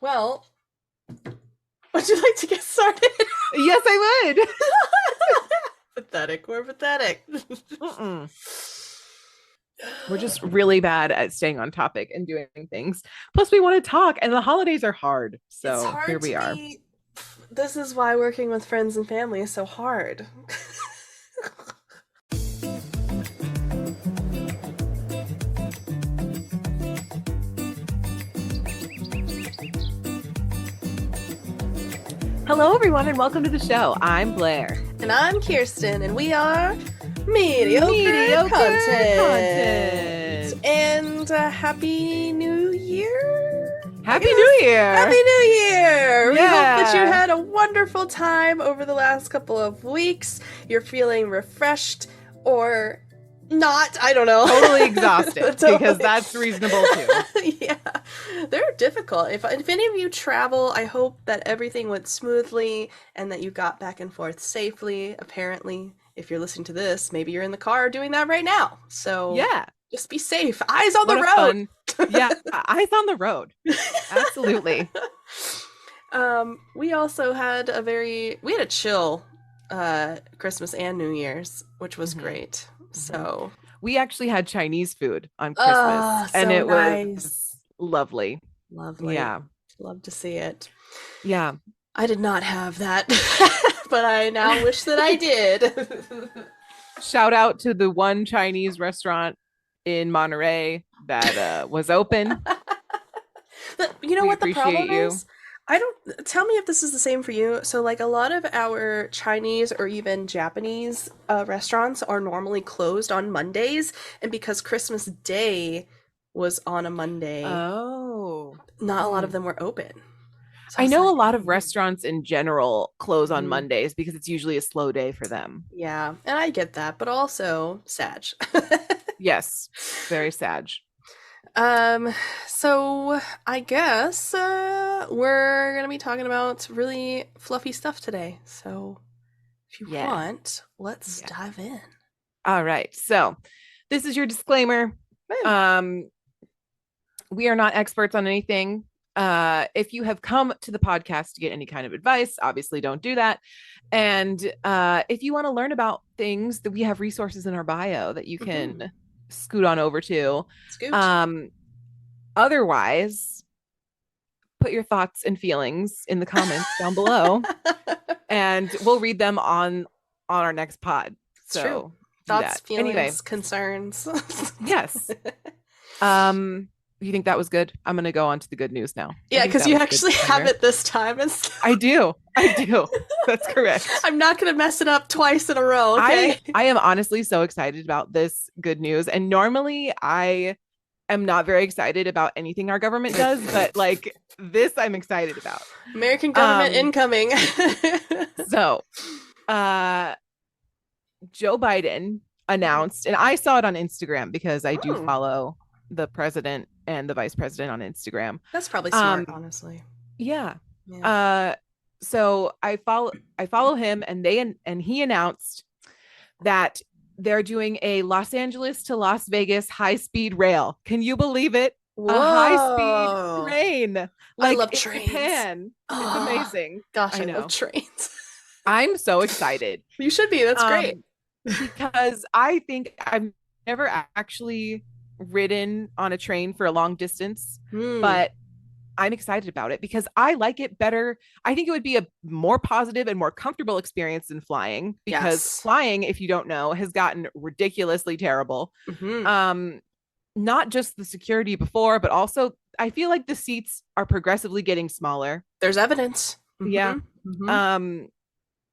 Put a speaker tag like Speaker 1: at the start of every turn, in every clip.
Speaker 1: Well, would you like to get started?
Speaker 2: Yes, I would.
Speaker 1: Pathetic. We're pathetic.
Speaker 2: Mm-mm. We're just really bad at staying on topic and doing things. Plus, we want to talk, and the holidays are hard.
Speaker 1: It's
Speaker 2: So here
Speaker 1: hard to
Speaker 2: we are.
Speaker 1: be. This is why working with friends and family is so hard.
Speaker 2: Hello, everyone, and welcome to the show. I'm Blair.
Speaker 1: And I'm Kirsten, and we are mediocre content. And Happy New Year!
Speaker 2: Happy New Year!
Speaker 1: Happy New Year! We hope that you
Speaker 2: Yeah.
Speaker 1: had a wonderful time over the last couple of weeks. You're feeling refreshed or not, I don't know.
Speaker 2: Totally exhausted
Speaker 1: Totally.
Speaker 2: because that's reasonable too.
Speaker 1: Yeah, they're difficult. If any of you travel, I hope that everything went smoothly and that you got back and forth safely. Apparently, if you're listening to this, maybe you're in the car doing that right now. So
Speaker 2: Yeah.
Speaker 1: just be safe. Eyes on the
Speaker 2: What a
Speaker 1: road.
Speaker 2: yeah, eyes on the road. Absolutely.
Speaker 1: We also had we had a chill Christmas and New Year's, which was great. So
Speaker 2: we actually had Chinese food on Christmas, and
Speaker 1: so
Speaker 2: it
Speaker 1: nice.
Speaker 2: was lovely.
Speaker 1: Lovely.
Speaker 2: Yeah.
Speaker 1: Love to see it.
Speaker 2: Yeah.
Speaker 1: I did not have that, but I now wish that I did.
Speaker 2: Shout out to the one Chinese restaurant in Monterey that was open.
Speaker 1: You know
Speaker 2: We
Speaker 1: what the problem
Speaker 2: appreciate you.
Speaker 1: is? I don't tell me if this is the same for you. So, like a lot of our Chinese or even Japanese restaurants are normally closed on Mondays, and because Christmas Day was on a Monday,
Speaker 2: Oh.
Speaker 1: not a lot of them were open. So
Speaker 2: I
Speaker 1: was
Speaker 2: know
Speaker 1: like,
Speaker 2: a lot of restaurants in general close on
Speaker 1: Mhm.
Speaker 2: Mondays because it's usually a slow day for them.
Speaker 1: Yeah, and I get that, but also Sag.
Speaker 2: Yes. Very sad.
Speaker 1: So I guess we're gonna be talking about really fluffy stuff today. So if you
Speaker 2: Yeah.
Speaker 1: want, let's
Speaker 2: Yeah.
Speaker 1: dive in.
Speaker 2: All right. So this is your disclaimer.
Speaker 1: Woo.
Speaker 2: We are not experts on anything. If you have come to the podcast to get any kind of advice, obviously don't do that. And if you want to learn about things, that we have resources in our bio that you can scoot on over to.
Speaker 1: Scoot.
Speaker 2: Otherwise, put your thoughts and feelings in the comments down below, and we'll read them on our next pod.
Speaker 1: It's true.
Speaker 2: Do
Speaker 1: Thoughts,
Speaker 2: that.
Speaker 1: feelings,
Speaker 2: Anyway,
Speaker 1: concerns.
Speaker 2: yes. You think that was good? I'm gonna go on to the good news now.
Speaker 1: Yeah, because you actually have it this time.
Speaker 2: I do. That's correct.
Speaker 1: I'm not gonna mess it up twice in a row. Okay.
Speaker 2: I am honestly so excited about this good news, and normally I am not very excited about anything our government does, but like this, I'm excited about.
Speaker 1: American government incoming.
Speaker 2: So, Joe Biden announced, and I saw it on Instagram because I do follow the president and the vice president on Instagram.
Speaker 1: That's probably smart, honestly.
Speaker 2: Yeah. So I follow him, and he announced that they're doing a Los Angeles to Las Vegas high-speed rail. Can you believe it?
Speaker 1: Whoa.
Speaker 2: A high-speed train.
Speaker 1: Like, I love
Speaker 2: in
Speaker 1: trains.
Speaker 2: Japan. It's amazing.
Speaker 1: Gosh, I love trains.
Speaker 2: I'm so excited.
Speaker 1: You should be. That's great.
Speaker 2: Because I think I've never actually ridden on a train for a long distance, but I'm excited about it because I like it better. I think it would be a more positive and more comfortable experience than flying, because flying, if you don't know, has gotten ridiculously terrible. Not just the security before, but also I feel like the seats are progressively getting smaller.
Speaker 1: There's evidence.
Speaker 2: Yeah.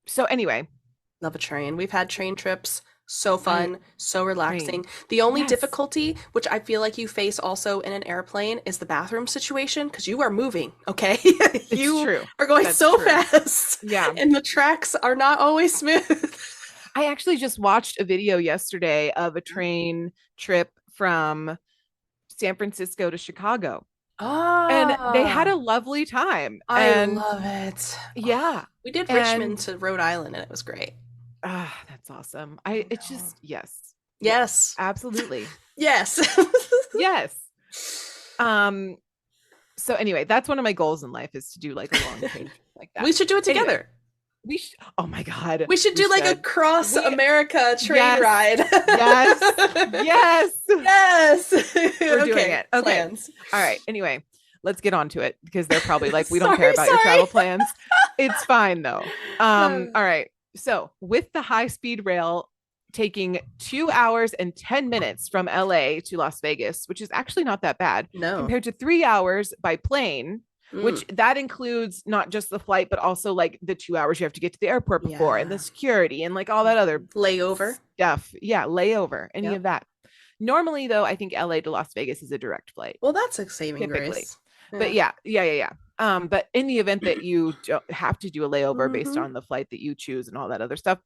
Speaker 2: So anyway,
Speaker 1: love a train. We've had train trips. So fun, so relaxing.
Speaker 2: Train.
Speaker 1: The only difficulty, which I feel like you face also in an airplane, is the bathroom situation, because you are moving, okay? You are going so fast.
Speaker 2: Yeah.
Speaker 1: And the tracks are not always smooth.
Speaker 2: I actually just watched a video yesterday of a train trip from San Francisco to Chicago.
Speaker 1: Oh.
Speaker 2: And they had a lovely time.
Speaker 1: I love it.
Speaker 2: Yeah.
Speaker 1: We did Richmond to Rhode Island, and it was greait.
Speaker 2: That's awesome. It's just,
Speaker 1: yes,
Speaker 2: absolutely.
Speaker 1: Yes.
Speaker 2: Yes. So anyway, that's one of my goals in life, is to do like a long train trip like
Speaker 1: We
Speaker 2: that.
Speaker 1: should do it
Speaker 2: Anyway,
Speaker 1: together.
Speaker 2: oh my God,
Speaker 1: We should
Speaker 2: we
Speaker 1: do like a
Speaker 2: should.
Speaker 1: cross
Speaker 2: We,
Speaker 1: America train
Speaker 2: yes,
Speaker 1: ride.
Speaker 2: yes, yes.
Speaker 1: Yes.
Speaker 2: We're doing
Speaker 1: Okay,
Speaker 2: it. Okay.
Speaker 1: plans.
Speaker 2: All right. Anyway, let's get on to it, because they're probably like, we don't care
Speaker 1: Sorry,
Speaker 2: about your
Speaker 1: sorry.
Speaker 2: travel plans. It's fine though. All right. So with the high speed rail taking 2 hours and 10 minutes from LA to Las Vegas, which is actually not that bad,
Speaker 1: No.
Speaker 2: compared to 3 hours by plane,
Speaker 1: Mm,
Speaker 2: which that includes not just the flight, but also like the 2 hours you have to get to the airport before, and the
Speaker 1: yeah.
Speaker 2: security and like all that other
Speaker 1: Layover.
Speaker 2: stuff. Yeah, layover, any
Speaker 1: Yep.
Speaker 2: of that. Normally, though, I think LA to Las Vegas is a direct flight,
Speaker 1: Well, that's a saving
Speaker 2: typically.
Speaker 1: grace.
Speaker 2: But
Speaker 1: Yeah.
Speaker 2: yeah. But in the event that you have to do a layover based
Speaker 1: Mm-hmm.
Speaker 2: on the flight that you choose and all that other stuff,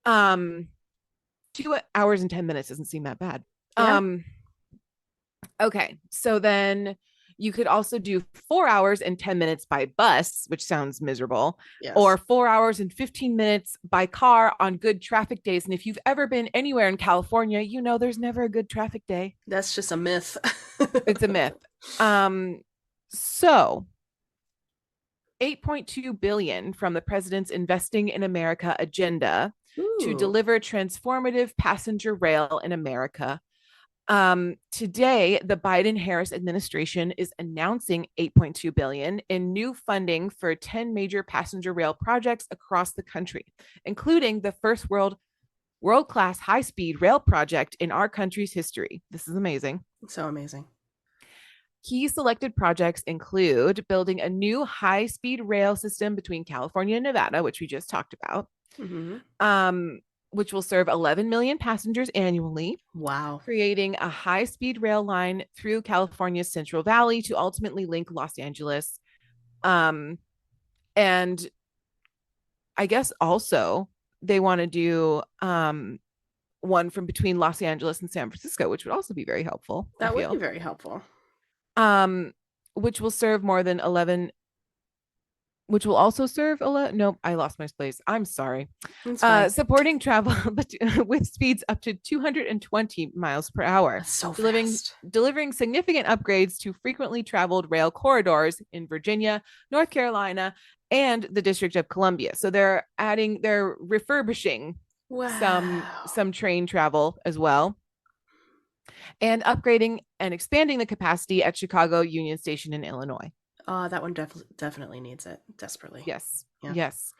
Speaker 2: um, 2 hours and 10 minutes doesn't seem that bad.
Speaker 1: Yeah.
Speaker 2: Okay, so then you could also do 4 hours and 10 minutes by bus, which sounds miserable, or
Speaker 1: Yes.
Speaker 2: 4 hours and 15 minutes by car on good traffic days. And if you've ever been anywhere in California, you know there's never a good traffic day.
Speaker 1: That's just a myth.
Speaker 2: It's a myth. So 8.2 billion from the president's Investing in America agenda to
Speaker 1: Ooh.
Speaker 2: deliver transformative passenger rail in America. Today, the Biden-Harris administration is announcing 8.2 billion in new funding for 10 major passenger rail projects across the country, including the first world-class high-speed rail project in our country's history. This is amazing.
Speaker 1: So amazing.
Speaker 2: Key selected projects include building a new high-speed rail system between California and Nevada, which we just talked about,
Speaker 1: Mm-hmm.
Speaker 2: which will serve 11 million passengers annually,
Speaker 1: Wow.
Speaker 2: creating a high-speed rail line through California's Central Valley to ultimately link Los Angeles. And I guess also they want to do one from between Los Angeles and San Francisco, which would also be very helpful, I
Speaker 1: That would be
Speaker 2: feel.
Speaker 1: very helpful.
Speaker 2: Which will serve more than 11, which will also serve 11. Nope, I lost my place. I'm sorry.
Speaker 1: It's fine.
Speaker 2: Supporting travel with speeds up to 220 miles per hour,
Speaker 1: That's so
Speaker 2: delivering
Speaker 1: fast.
Speaker 2: delivering significant upgrades to frequently traveled rail corridors in Virginia, North Carolina, and the District of Columbia. So they're refurbishing
Speaker 1: Wow.
Speaker 2: some train travel as well, and upgrading and expanding the capacity at Chicago Union Station in Illinois.
Speaker 1: That one definitely needs it desperately.
Speaker 2: Yes.
Speaker 1: Yeah.
Speaker 2: Yes.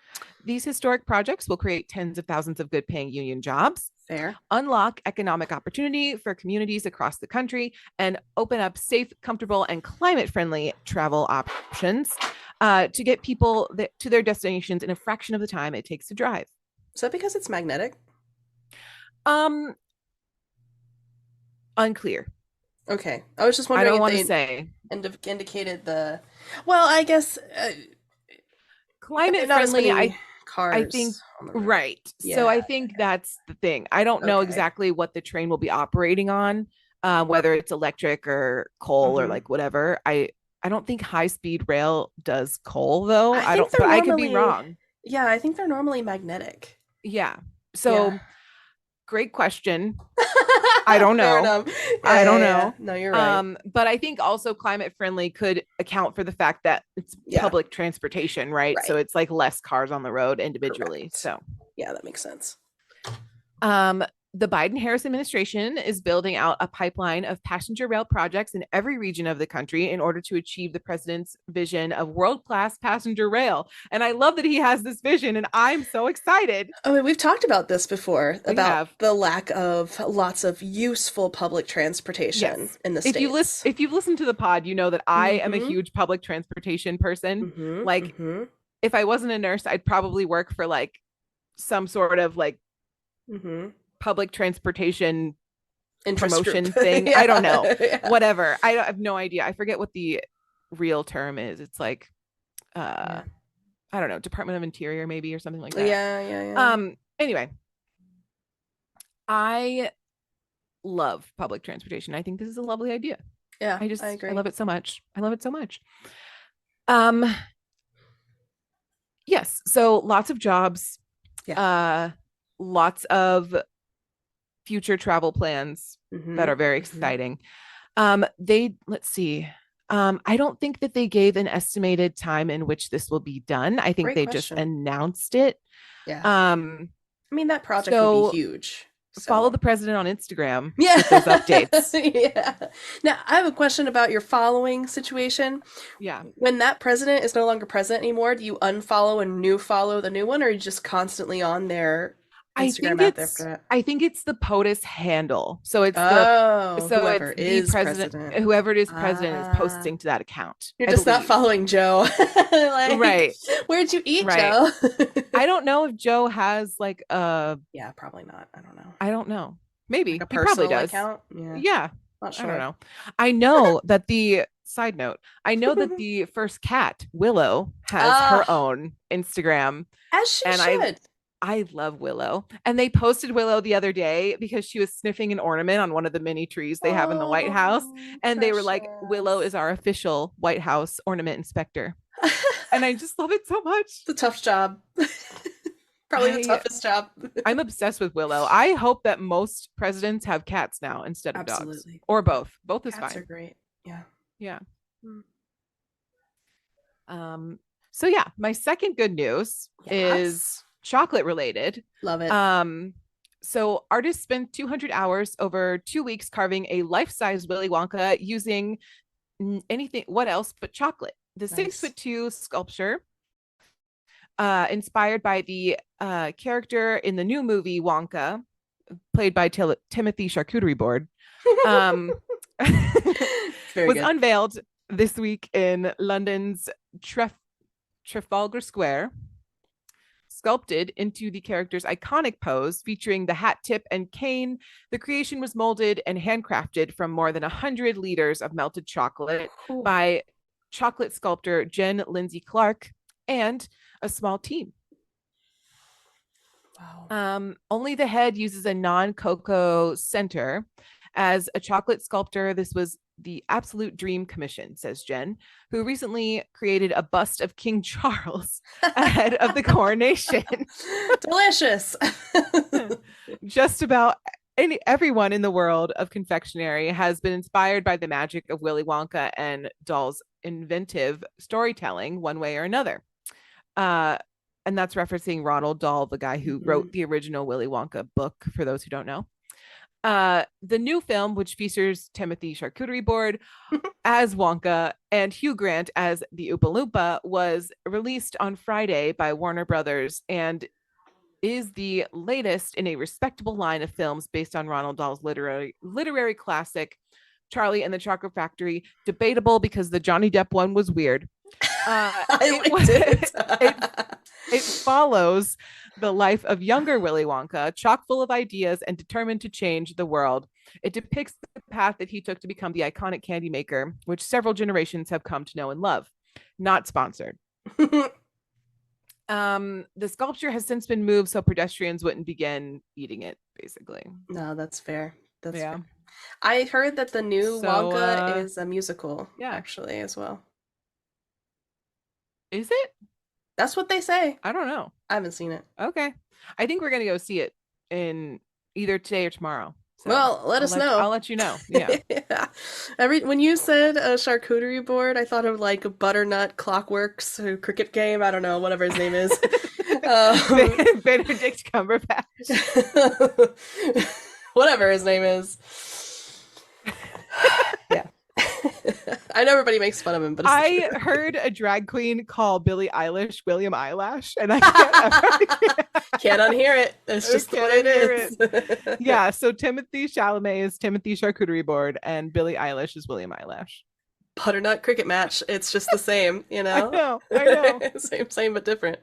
Speaker 2: These historic projects will create tens of thousands of good paying union jobs,
Speaker 1: Fair.
Speaker 2: unlock economic opportunity for communities across the country, and open up safe, comfortable, and climate friendly travel options to get people to their destinations in a fraction of the time it takes to drive.
Speaker 1: Is that because it's magnetic?
Speaker 2: Um, Unclear.
Speaker 1: Okay. I was just
Speaker 2: I
Speaker 1: wondering
Speaker 2: don't
Speaker 1: if
Speaker 2: want to
Speaker 1: they
Speaker 2: say.
Speaker 1: indicated the. Well, I guess
Speaker 2: Climate
Speaker 1: not as
Speaker 2: friendly,
Speaker 1: many
Speaker 2: I think,
Speaker 1: cars on the road.
Speaker 2: right. So
Speaker 1: Yeah.
Speaker 2: I think that's the thing. I don't know
Speaker 1: Okay.
Speaker 2: exactly what the train will be operating on, whether it's electric or coal or
Speaker 1: Mm-hmm.
Speaker 2: like whatever. I don't think high speed rail does coal though.
Speaker 1: I
Speaker 2: I
Speaker 1: think
Speaker 2: don't,
Speaker 1: they're
Speaker 2: but I could be
Speaker 1: normally.
Speaker 2: wrong.
Speaker 1: Yeah, I think they're normally magnetic.
Speaker 2: Yeah.
Speaker 1: Yeah.
Speaker 2: So great question. I don't
Speaker 1: Fair
Speaker 2: know.
Speaker 1: enough. Yeah,
Speaker 2: I
Speaker 1: yeah,
Speaker 2: don't
Speaker 1: yeah.
Speaker 2: know.
Speaker 1: No, you're right.
Speaker 2: But I think also climate friendly could account for the fact that it's
Speaker 1: Yeah.
Speaker 2: public transportation, right? So
Speaker 1: Right.
Speaker 2: it's like less cars on the road individually.
Speaker 1: Correct.
Speaker 2: So
Speaker 1: Yeah, that makes sense.
Speaker 2: Um, the Biden Harris administration is building out a pipeline of passenger rail projects in every region of the country in order to achieve the president's vision of world class passenger rail. And I love that he has this vision, and I'm so excited.
Speaker 1: I mean, we've talked about this before
Speaker 2: We
Speaker 1: about
Speaker 2: have.
Speaker 1: the lack of lots of useful public transportation
Speaker 2: Yes.
Speaker 1: in the States.
Speaker 2: If you've listened to the pod, you know that I am a
Speaker 1: Mm-hmm.
Speaker 2: huge public transportation person.
Speaker 1: Mm-hmm.
Speaker 2: Like,
Speaker 1: Mm-hmm.
Speaker 2: if I wasn't a nurse, I'd probably work for like some sort of like
Speaker 1: Mm-hmm.
Speaker 2: public transportation
Speaker 1: Interest
Speaker 2: promotion
Speaker 1: group.
Speaker 2: thing.
Speaker 1: Yeah.
Speaker 2: I don't know.
Speaker 1: Yeah.
Speaker 2: Whatever. I have no idea. I forget what the real term is. It's like
Speaker 1: Yeah.
Speaker 2: I don't know, Department of Interior maybe, or something like that.
Speaker 1: Yeah, yeah, yeah.
Speaker 2: Anyway, I love public transportation. I think this is a lovely idea.
Speaker 1: Yeah, I
Speaker 2: I
Speaker 1: agree.
Speaker 2: love it so much. I love it so much. Um yes, so lots of jobs.
Speaker 1: Yeah.
Speaker 2: Lots of future travel plans
Speaker 1: Mm-hmm.
Speaker 2: that are very
Speaker 1: Mm-hmm.
Speaker 2: exciting. Let's see. I don't think that they gave an estimated time in which this will be done. I think
Speaker 1: Great
Speaker 2: they just
Speaker 1: question.
Speaker 2: announced it.
Speaker 1: Yeah.
Speaker 2: Um,
Speaker 1: I mean, that project would be
Speaker 2: so
Speaker 1: huge.
Speaker 2: follow
Speaker 1: So,
Speaker 2: the president on Instagram
Speaker 1: yeah.
Speaker 2: with those updates.
Speaker 1: Yeah. Now, I have a question about your following situation.
Speaker 2: Yeah.
Speaker 1: When that president is no longer president anymore, do you unfollow and new follow the new one, or are you just constantly on their Instagram after that?
Speaker 2: I think it's the POTUS handle.
Speaker 1: Oh,
Speaker 2: So
Speaker 1: whoever
Speaker 2: it's the
Speaker 1: is
Speaker 2: president,
Speaker 1: president.
Speaker 2: whoever it is president is
Speaker 1: Ah.
Speaker 2: posting to that account,
Speaker 1: You're
Speaker 2: I
Speaker 1: just not
Speaker 2: believe.
Speaker 1: following Joe. Like,
Speaker 2: Right.
Speaker 1: where'd you eat,
Speaker 2: Right.
Speaker 1: Joe?
Speaker 2: I don't know if Joe has like a
Speaker 1: Yeah, probably not. I don't know.
Speaker 2: I don't know.
Speaker 1: Like
Speaker 2: Maybe
Speaker 1: a
Speaker 2: he probably
Speaker 1: personal
Speaker 2: does.
Speaker 1: account? Yeah,
Speaker 2: Yeah.
Speaker 1: not
Speaker 2: I don't
Speaker 1: sure.
Speaker 2: know. I know that the side note, I know that the first cat, Willow, has her
Speaker 1: Ah,
Speaker 2: own Instagram,
Speaker 1: as she
Speaker 2: and
Speaker 1: should.
Speaker 2: I love Willow. And they posted Willow the other day because she was sniffing an ornament on one of the mini trees they have in the White House.
Speaker 1: Oh,
Speaker 2: And they were like, Willow
Speaker 1: precious.
Speaker 2: is our official White House ornament inspector. And I just love it so much.
Speaker 1: It's a tough job. Probably the
Speaker 2: I
Speaker 1: toughest job.
Speaker 2: I'm obsessed with Willow. I hope that most presidents have cats now instead of dogs.
Speaker 1: Absolutely.
Speaker 2: Or both. Both is
Speaker 1: Cats are
Speaker 2: fine.
Speaker 1: great. Yeah.
Speaker 2: Yeah.
Speaker 1: Mm.
Speaker 2: Um, so yeah, my second good news
Speaker 1: Yes.
Speaker 2: is chocolate related.
Speaker 1: Love it.
Speaker 2: So artists spent 200 hours over 2 weeks carving a life-size Willy Wonka using anything, what else but chocolate. The six
Speaker 1: Nice.
Speaker 2: foot two sculpture, inspired by the character in the new movie Wonka, played by Timothy Charcuterie Board, um,
Speaker 1: Very
Speaker 2: was
Speaker 1: good.
Speaker 2: unveiled this week in London's Trafalgar Square, sculpted into the character's iconic pose featuring the hat tip and cane. The creation was molded and handcrafted from more than 100 liters of melted chocolate
Speaker 1: Ooh,
Speaker 2: by chocolate sculptor Jen Lindsay Clark and a small team.
Speaker 1: wow.
Speaker 2: Only the head uses a non-cocoa center. As a chocolate sculptor, this was the absolute dream commission, says Jen, who recently created a bust of King Charles ahead of the coronation.
Speaker 1: Delicious.
Speaker 2: Just about everyone in the world of confectionery has been inspired by the magic of Willy Wonka and Dahl's inventive storytelling, one way or another. And that's referencing Ronald Dahl, the guy who
Speaker 1: Mhm.
Speaker 2: wrote the original Willy Wonka book, for those who don't know. The new film, which features Timothy Charcuterie Board as Wonka and Hugh Grant as the Oompa Loompa, was released on Friday by Warner Brothers and is the latest in a respectable line of films based on Ronald Dahl's literary classic Charlie and the Chocolate Factory. Debatable because the Johnny Depp one was weird.
Speaker 1: I
Speaker 2: It
Speaker 1: liked
Speaker 2: was
Speaker 1: it.
Speaker 2: it follows the life of younger Willy Wonka, chock full of ideas and determined to change the world. It depicts the path that he took to become the iconic candy maker, which several generations have come to know and love. Not sponsored. The sculpture has since been moved so pedestrians wouldn't begin eating it, basically.
Speaker 1: No, that's fair. That's
Speaker 2: Yeah.
Speaker 1: fair. I heard that the new
Speaker 2: So
Speaker 1: Wonka is a musical,
Speaker 2: yeah.
Speaker 1: actually, as well.
Speaker 2: Is it?
Speaker 1: That's what they say.
Speaker 2: I don't know.
Speaker 1: I haven't seen it.
Speaker 2: Okay. I think we're gonna go see it in either today or tomorrow. So
Speaker 1: Well, let us
Speaker 2: I'll
Speaker 1: know.
Speaker 2: let you know. Yeah.
Speaker 1: Yeah. When you said a charcuterie board, I thought of like Butternut Clockworks or Cricket Game. I don't know, whatever his name is. Um,
Speaker 2: Benedict Cumberbatch.
Speaker 1: whatever his name is. Yeah. I know everybody makes fun of him, but it's the
Speaker 2: I
Speaker 1: truth.
Speaker 2: heard a drag queen call Billie Eilish William Eyelash, and I can't
Speaker 1: Can't unhear it. It's just the way it is.
Speaker 2: Yeah, so Timothy Chalamet is Timothy Charcuterie Board, and Billie Eilish is William Eyelash.
Speaker 1: Butternut cricket match. It's just the same, you
Speaker 2: I
Speaker 1: know?
Speaker 2: know, I know.
Speaker 1: Same, but different.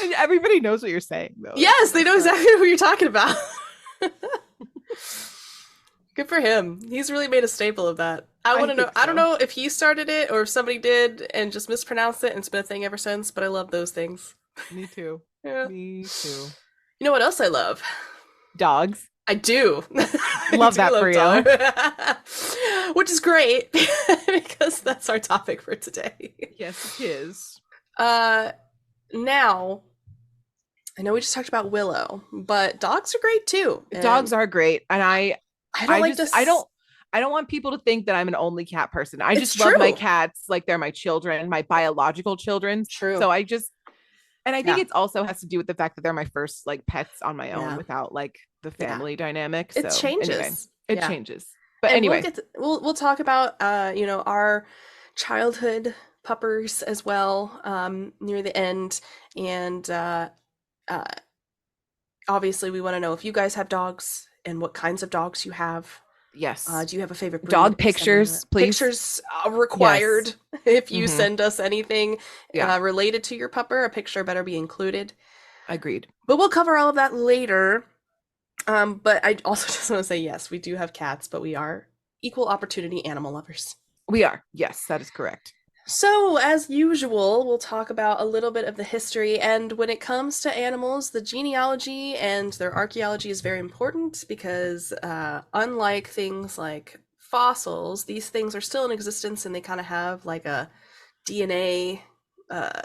Speaker 2: And everybody knows what you're saying, though.
Speaker 1: Yes, they know exactly what you're talking about. Good for him. He's really made a staple of that. I want to know.
Speaker 2: think
Speaker 1: I don't
Speaker 2: so.
Speaker 1: know if he started it or if somebody did and just mispronounced it and it's been a thing ever since, but I love those things.
Speaker 2: Me too.
Speaker 1: Yeah.
Speaker 2: Me too.
Speaker 1: You know what else I love?
Speaker 2: Dogs.
Speaker 1: I do.
Speaker 2: Love that for
Speaker 1: you. Which is great because that's our topic for today.
Speaker 2: Yes, it is.
Speaker 1: Now, I know we just talked about Willow, but dogs are great too.
Speaker 2: Dogs are great, and
Speaker 1: I don't like this.
Speaker 2: I don't want people to think that I'm an only cat person. I
Speaker 1: It's
Speaker 2: just love my
Speaker 1: true.
Speaker 2: cats like they're my children, my biological children.
Speaker 1: True.
Speaker 2: So I just, and I think
Speaker 1: Yeah.
Speaker 2: it also has to do with the fact that they're my first like pets on my own
Speaker 1: Yeah.
Speaker 2: without like the
Speaker 1: Yeah.
Speaker 2: family dynamic.
Speaker 1: It
Speaker 2: So anyway,
Speaker 1: changes.
Speaker 2: it
Speaker 1: Yeah.
Speaker 2: changes. But
Speaker 1: And
Speaker 2: anyway,
Speaker 1: we'll talk about our childhood puppers as well near the end, and uh, obviously we want to know if you guys have dogs and what kinds of dogs you have.
Speaker 2: yes.
Speaker 1: Do you have a favorite breed?
Speaker 2: Dog
Speaker 1: Send that.
Speaker 2: pictures, please.
Speaker 1: Pictures
Speaker 2: Yes.
Speaker 1: required. If you
Speaker 2: Mm-hmm.
Speaker 1: send us anything
Speaker 2: Yeah.
Speaker 1: related to your pupper, a picture better be included.
Speaker 2: Agreed.
Speaker 1: But we'll cover all of that later. But I also just want to say yes, we do have cats, but we are equal opportunity animal lovers.
Speaker 2: We are. Yes, that is correct.
Speaker 1: So, as usual, we'll talk about a little bit of the history. And when it comes to animals, the genealogy and their archaeology is very important because, unlike things like fossils, these things are still in existence and they kind of have like a DNA uh,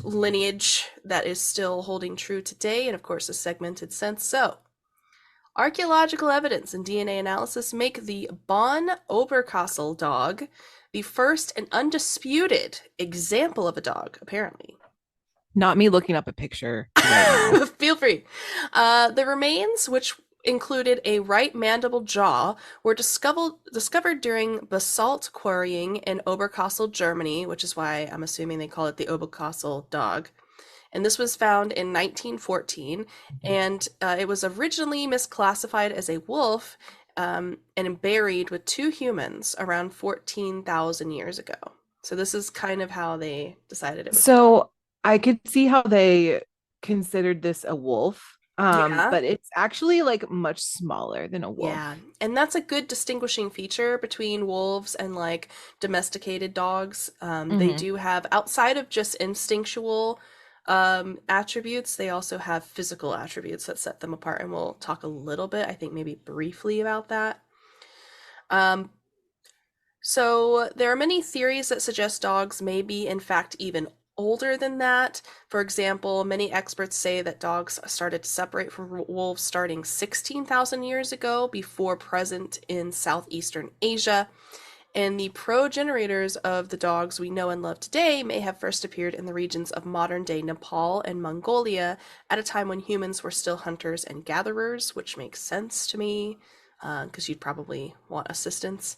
Speaker 1: lineage that is still holding true today, and of course, a segmented sense. So, archaeological evidence and DNA analysis make the Bonn Oberkassel dog the first and undisputed example of a dog, apparently.
Speaker 2: Not me looking up a picture right now.
Speaker 1: Feel free. The remains, which included a right mandible jaw, were discovered during basalt quarrying in Oberkassel, Germany, which is why I'm assuming they call it the Oberkassel dog. And this was found in 1914, and it was originally misclassified as a wolf and buried with two humans around 14,000 years ago. So this is kind of how they decided it was a dog.
Speaker 2: So I could see how they considered this a wolf.
Speaker 1: Yeah,
Speaker 2: But it's actually like much smaller than a wolf.
Speaker 1: yeah. And that's a good distinguishing feature between wolves and like domesticated dogs. They
Speaker 2: Mm-hmm.
Speaker 1: do have, outside of just instinctual attributes, they also have physical attributes that set them apart. And we'll talk a little bit, I think maybe briefly about that. Um, So, there are many theories that suggest dogs may be, in fact, even older than that. For example, many experts say that dogs started to separate from wolves starting 16,000 years ago, before present in southeastern Asia. And the progenitors of the dogs we know and love today may have first appeared in the regions of modern day Nepal and Mongolia at a time when humans were still hunters and gatherers, which makes sense to me because you'd probably want assistance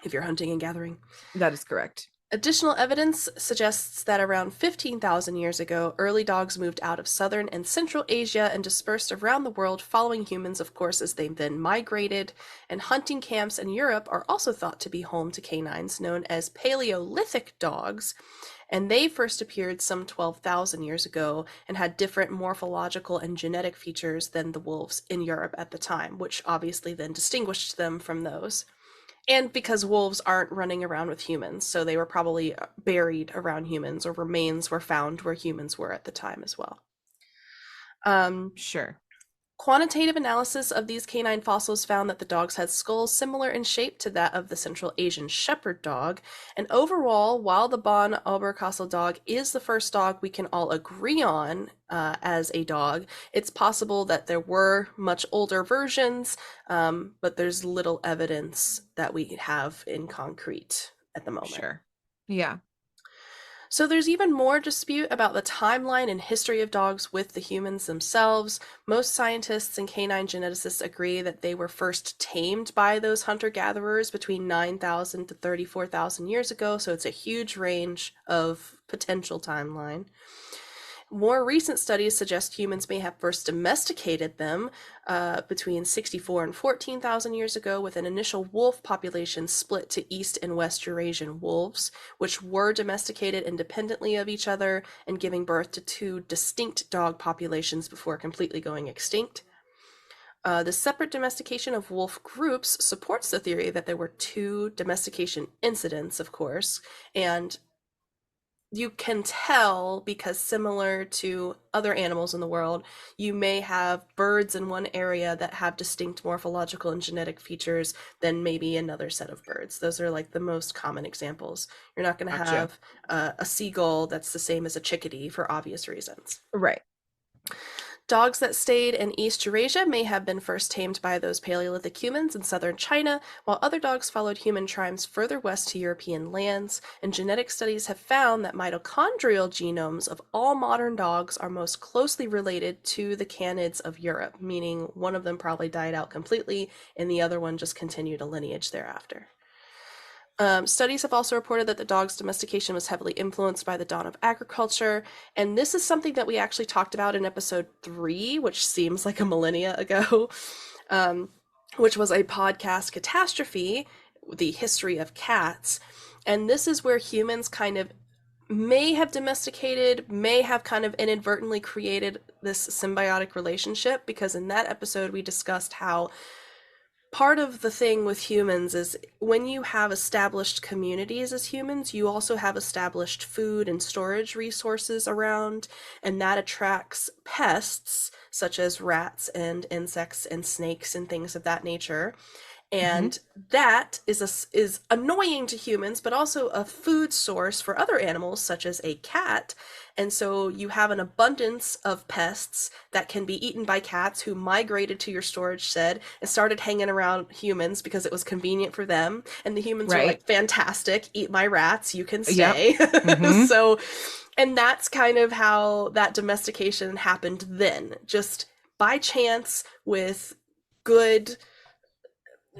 Speaker 1: if you're hunting and gathering.
Speaker 2: That is correct.
Speaker 1: Additional evidence suggests that around 15,000 years ago, early dogs moved out of southern and central Asia and dispersed around the world, following humans, of course, as they then migrated. And hunting camps in Europe are also thought to be home to canines known as Paleolithic dogs. And they first appeared some 12,000 years ago and had different morphological and genetic features than the wolves in Europe at the time, which obviously then distinguished them from those. And because wolves aren't running around with humans, so they were probably buried around humans, or remains were found where humans were at the time as well. Um,
Speaker 2: Sure.
Speaker 1: Quantitative analysis of these canine fossils found that the dogs had skulls similar in shape to that of the Central Asian shepherd dog. And overall, while the Bonn Oberkassel dog is the first dog we can all agree on as a dog, it's possible that there were much older versions, but there's little evidence that we have in concrete at the moment.
Speaker 2: Sure. Yeah.
Speaker 1: So there's even more dispute about the timeline and history of dogs with the humans themselves. Most scientists and canine geneticists agree that they were first tamed by those hunter-gatherers between 9,000 to 34,000 years ago, so it's a huge range of potential timeline. More recent studies suggest humans may have first domesticated them between 64 and 14,000 years ago, with an initial wolf population split to East and West Eurasian wolves, which were domesticated independently of each other and giving birth to two distinct dog populations before completely going extinct. The separate domestication of wolf groups supports the theory that there were two domestication incidents, of course, and you can tell because, similar to other animals in the world, you may have birds in one area that have distinct morphological and genetic features than maybe another set of birds. Those are like the most common examples. You're not going to
Speaker 2: Gotcha.
Speaker 1: have a seagull that's the same as a chickadee for obvious reasons.
Speaker 2: Right.
Speaker 1: Dogs that stayed in East Eurasia may have been first tamed by those Paleolithic humans in southern China, while other dogs followed human tribes further west to European lands, and genetic studies have found that mitochondrial genomes of all modern dogs are most closely related to the canids of Europe, meaning one of them probably died out completely and the other one just continued a lineage thereafter. Studies have also reported that the dog's domestication was heavily influenced by the dawn of agriculture, and this is something that we actually talked about in episode 3, which seems like a millennia ago, um, which was a podcast catastrophe, the history of cats. And this is where humans kind of may have domesticated, may have kind of inadvertently created this symbiotic relationship, because in that episode we discussed how part of the thing with humans is when you have established communities as humans, you also have established food and storage resources around, and that attracts pests such as rats and insects and snakes and things of that nature.
Speaker 2: Mm-hmm.
Speaker 1: And that is annoying to humans, but also a food source for other animals, such as a cat. And so you have an abundance of pests that can be eaten by cats who migrated to your storage shed and started hanging around humans because it was convenient for them. And the humans are
Speaker 2: Right.
Speaker 1: like, fantastic, eat my rats, you can
Speaker 2: Yep.
Speaker 1: stay.
Speaker 2: Mm-hmm.
Speaker 1: So, and that's kind of how that domestication happened then, just by chance with good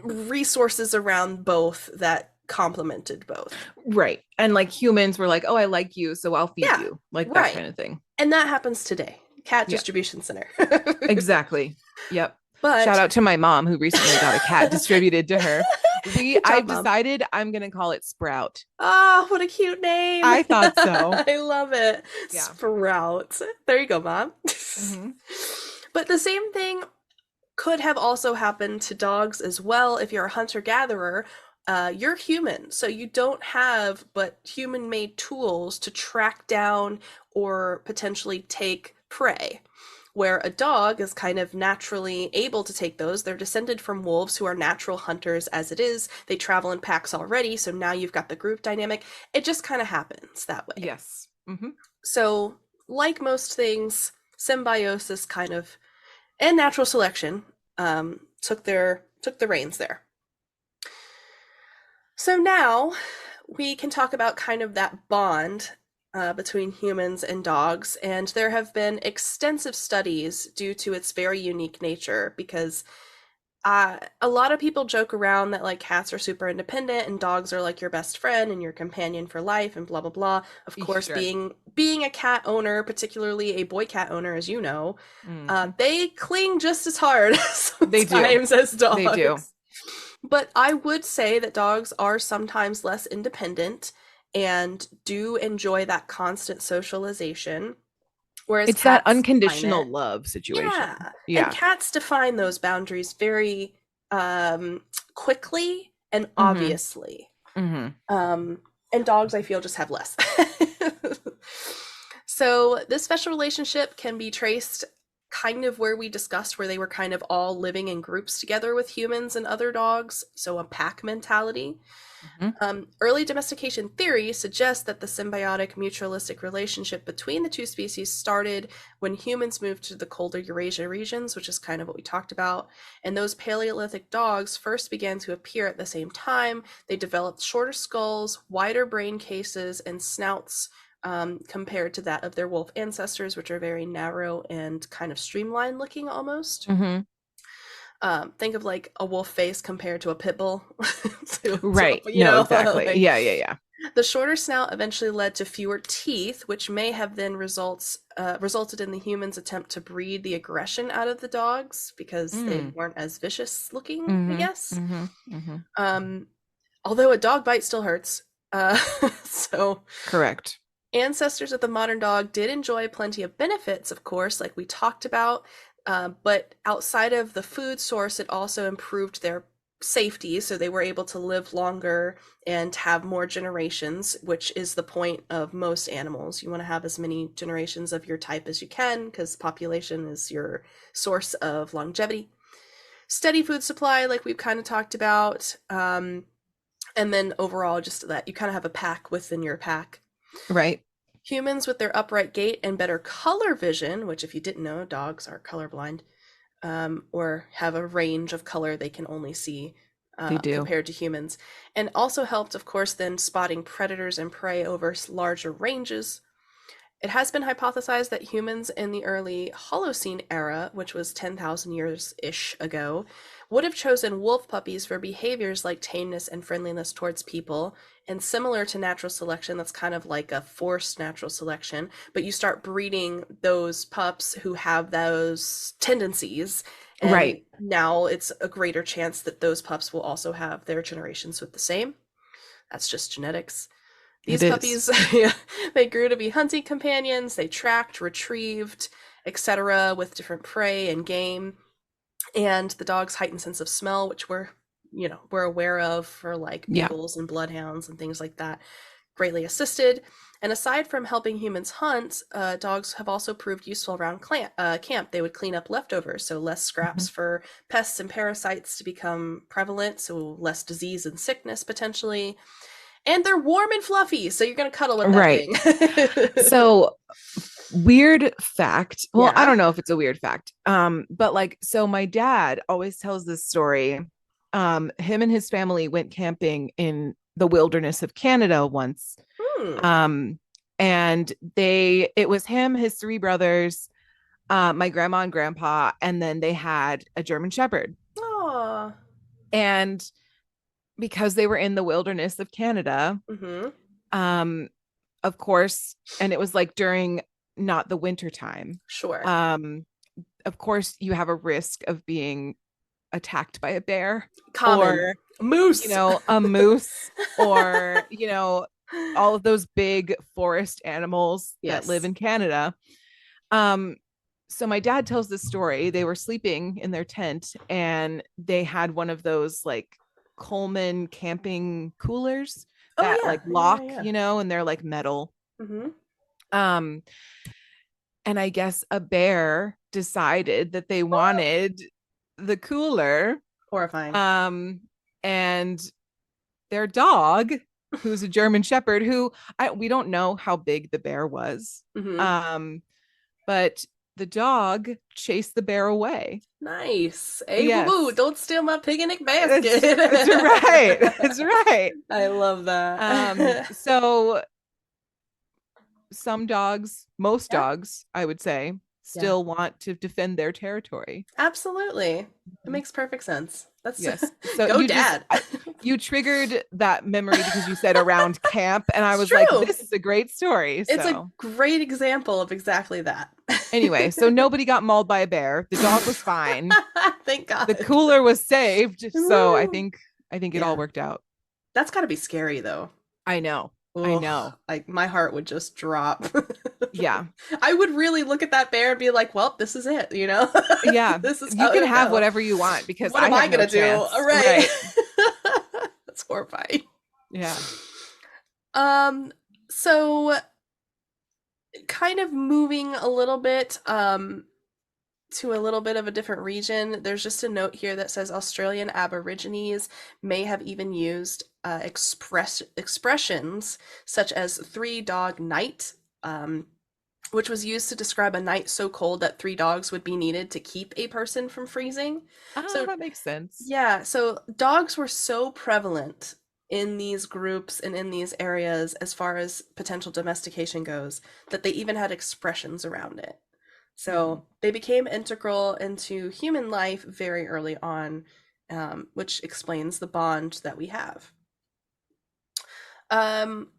Speaker 1: resources around both that complemented both.
Speaker 2: Right. And like humans were like, oh, I like you, so I'll feed
Speaker 1: Yeah,
Speaker 2: you, like that
Speaker 1: right.
Speaker 2: kind of thing.
Speaker 1: And that happens today. Cat
Speaker 2: Yeah,
Speaker 1: distribution center.
Speaker 2: exactly. Yep. Shout
Speaker 1: But
Speaker 2: out to my mom who recently got a cat distributed to her.
Speaker 1: good
Speaker 2: I've
Speaker 1: job, mom.
Speaker 2: decided I'm going to call it Sprout.
Speaker 1: Ah, what a cute name.
Speaker 2: I thought so.
Speaker 1: I love it.
Speaker 2: Yeah.
Speaker 1: Sprout. There you go, mom.
Speaker 2: Mm-hmm.
Speaker 1: But the same thing could have also happened to dogs as well. If you're a hunter gatherer, you're human, so you don't have but human made tools to track down or potentially take prey. Where a dog is kind of naturally able to take those. They're descended from wolves who are natural hunters as it is. They travel in packs already, so now you've got the group dynamic. It just kind of happens that way.
Speaker 2: Yes. Mm-hmm.
Speaker 1: So, like most things, symbiosis kind of and natural selection took the reins there. So now we can talk about kind of that bond between humans and dogs, and there have been extensive studies due to its very unique nature. Because a lot of people joke around that like cats are super independent and dogs are like your best friend and your companion for life and blah blah blah. Of course,
Speaker 2: Sure.
Speaker 1: being a cat owner, particularly a boy cat owner, as you know,
Speaker 2: Mm-hmm.
Speaker 1: they cling just as hard
Speaker 2: They do.
Speaker 1: sometimes as
Speaker 2: They do.
Speaker 1: dogs. But I would say that dogs are sometimes less independent and do enjoy that constant socialization, whereas
Speaker 2: It's that
Speaker 1: cats define
Speaker 2: unconditional
Speaker 1: it.
Speaker 2: love situation.
Speaker 1: Yeah. And
Speaker 2: Yeah.
Speaker 1: cats define those boundaries very quickly and
Speaker 2: Mm-hmm.
Speaker 1: obviously.
Speaker 2: Mm-hmm.
Speaker 1: Um, and dogs, I feel, just have less. So this special relationship can be traced kind of where we discussed, where they were kind of all living in groups together with humans and other dogs, so a pack mentality.
Speaker 2: Mm-hmm.
Speaker 1: Early domestication theory suggests that the symbiotic mutualistic relationship between the two species started when humans moved to the colder Eurasia regions, which is kind of what we talked about. And those Paleolithic dogs first began to appear at the same time. They developed shorter skulls, wider brain cases, and snouts compared to that of their wolf ancestors, which are very narrow and kind of streamlined looking almost.
Speaker 2: Mm-hmm.
Speaker 1: Think of like a wolf face compared to a pit bull.
Speaker 2: Right.
Speaker 1: You
Speaker 2: No,
Speaker 1: know,
Speaker 2: exactly.
Speaker 1: like
Speaker 2: Yeah, yeah, yeah.
Speaker 1: the shorter snout eventually led to fewer teeth, which may have then resulted in the humans' attempt to breed the aggression out of the dogs because they
Speaker 2: Mm.
Speaker 1: weren't as vicious looking, I
Speaker 2: Mm-hmm.
Speaker 1: guess.
Speaker 2: Mm-hmm. Mm-hmm.
Speaker 1: Um, Although a dog bite still hurts. Uh, so
Speaker 2: Correct.
Speaker 1: ancestors of the modern dog did enjoy plenty of benefits, of course, like we talked about, but outside of the food source, it also improved their safety, so they were able to live longer and have more generations, which is the point of most animals. You want to have as many generations of your type as you can because population is your source of longevity. Steady food supply, like we've kind of talked about, and then overall, just that you kind of have a pack within your pack.
Speaker 2: Right.
Speaker 1: Humans with their upright gait and better color vision, which, if you didn't know, dogs are colorblind, or have a range of color they can only see
Speaker 2: They do.
Speaker 1: compared to humans, and also helped, of course, then spotting predators and prey over larger ranges. It has been hypothesized that humans in the early Holocene era, which was 10,000 years ish ago, would have chosen wolf puppies for behaviors like tameness and friendliness towards people. And similar to natural selection, that's kind of like a forced natural selection, but you start breeding those pups who have those tendencies. And
Speaker 2: Right.
Speaker 1: now it's a greater chance that those pups will also have their generations with the same. That's just genetics.
Speaker 2: It
Speaker 1: These
Speaker 2: is.
Speaker 1: puppies, they grew to be hunting companions. They tracked, retrieved, etc., with different prey and game. And the dog's heightened sense of smell, which we're aware of for like
Speaker 2: Yeah.
Speaker 1: beagles and bloodhounds and things like that, greatly assisted. And aside from helping humans hunt, dogs have also proved useful around camp. They would clean up leftovers, so less scraps
Speaker 2: Mhm.
Speaker 1: for pests and parasites to become prevalent, so less disease and sickness potentially. And they're warm and fluffy, so you're gonna cuddle with that
Speaker 2: Right.
Speaker 1: thing.
Speaker 2: So weird fact. Well, I
Speaker 1: Yeah.
Speaker 2: don't know if it's a weird fact. But like, so my dad always tells this story. Him and his family went camping in the wilderness of Canada once.
Speaker 1: Hmm.
Speaker 2: Um, and it was him, his three brothers, my grandma and grandpa, and then they had a German Shepherd.
Speaker 1: Aw.
Speaker 2: And because they were in the wilderness of Canada,
Speaker 1: Mm-hmm.
Speaker 2: um, of course, and it was like during not the winter time.
Speaker 1: Sure.
Speaker 2: Um, of course, you have a risk of being attacked by a bear
Speaker 1: Common.
Speaker 2: or,
Speaker 1: Moose.
Speaker 2: a moose or, all of those big forest animals that live
Speaker 1: Yes.
Speaker 2: in Canada. Um, so my dad tells this story. They were sleeping in their tent and they had one of those like Coleman camping coolers
Speaker 1: Oh
Speaker 2: that
Speaker 1: yeah.
Speaker 2: like
Speaker 1: Yeah,
Speaker 2: lock,
Speaker 1: yeah.
Speaker 2: and they're like metal.
Speaker 1: Mm-hmm.
Speaker 2: Um, and I guess a bear decided that they wanted the cooler.
Speaker 1: Horrifying.
Speaker 2: Um, and their dog, who's a German Shepherd, we don't know how big the bear was.
Speaker 1: Mm-hmm.
Speaker 2: Um, but the dog chased the bear away.
Speaker 1: Nice. Hey, boo boo,
Speaker 2: Yes,
Speaker 1: don't steal my picnic basket.
Speaker 2: that's right. That's right.
Speaker 1: I love that.
Speaker 2: So some dogs, most
Speaker 1: Yeah.
Speaker 2: dogs, I would say,
Speaker 1: Yeah.
Speaker 2: still want to defend their territory.
Speaker 1: Absolutely. It
Speaker 2: Mhm.
Speaker 1: makes perfect sense. That's
Speaker 2: Yes. So
Speaker 1: go dad.
Speaker 2: you triggered that memory because you said around camp, and I
Speaker 1: It's
Speaker 2: was like,
Speaker 1: true.
Speaker 2: this is a great story.
Speaker 1: It's a
Speaker 2: So
Speaker 1: great example of exactly that.
Speaker 2: anyway, so nobody got mauled by a bear. The dog was fine.
Speaker 1: Thank
Speaker 2: The
Speaker 1: God.
Speaker 2: cooler was saved. So I
Speaker 1: Woo.
Speaker 2: think it all
Speaker 1: Yeah.
Speaker 2: worked out.
Speaker 1: That's got to be scary though.
Speaker 2: I know. I
Speaker 1: Ugh,
Speaker 2: know.
Speaker 1: like my heart would just drop.
Speaker 2: Yeah.
Speaker 1: I would really look at that bear and be like, "Well, this is it, you know?
Speaker 2: Yeah.
Speaker 1: This is
Speaker 2: You
Speaker 1: how
Speaker 2: can
Speaker 1: it would
Speaker 2: have
Speaker 1: go.
Speaker 2: whatever you want because
Speaker 1: What
Speaker 2: I
Speaker 1: am
Speaker 2: have
Speaker 1: I
Speaker 2: no
Speaker 1: gonna do?" All
Speaker 2: chance.
Speaker 1: right.
Speaker 2: Right.
Speaker 1: That's horrifying.
Speaker 2: Yeah.
Speaker 1: Um, so kind of moving a little bit to a little bit of a different region. There's just a note here that says Australian Aborigines may have even used expressions such as three dog night, which was used to describe a night so cold that three dogs would be needed to keep a person from freezing.
Speaker 2: Ah,
Speaker 1: So,
Speaker 2: that makes sense.
Speaker 1: yeah, so dogs were so prevalent in these groups and in these areas as far as potential domestication goes that they even had expressions around it.
Speaker 2: Hmm.
Speaker 1: So they became integral into human life very early on, which explains the bond that we have. Um,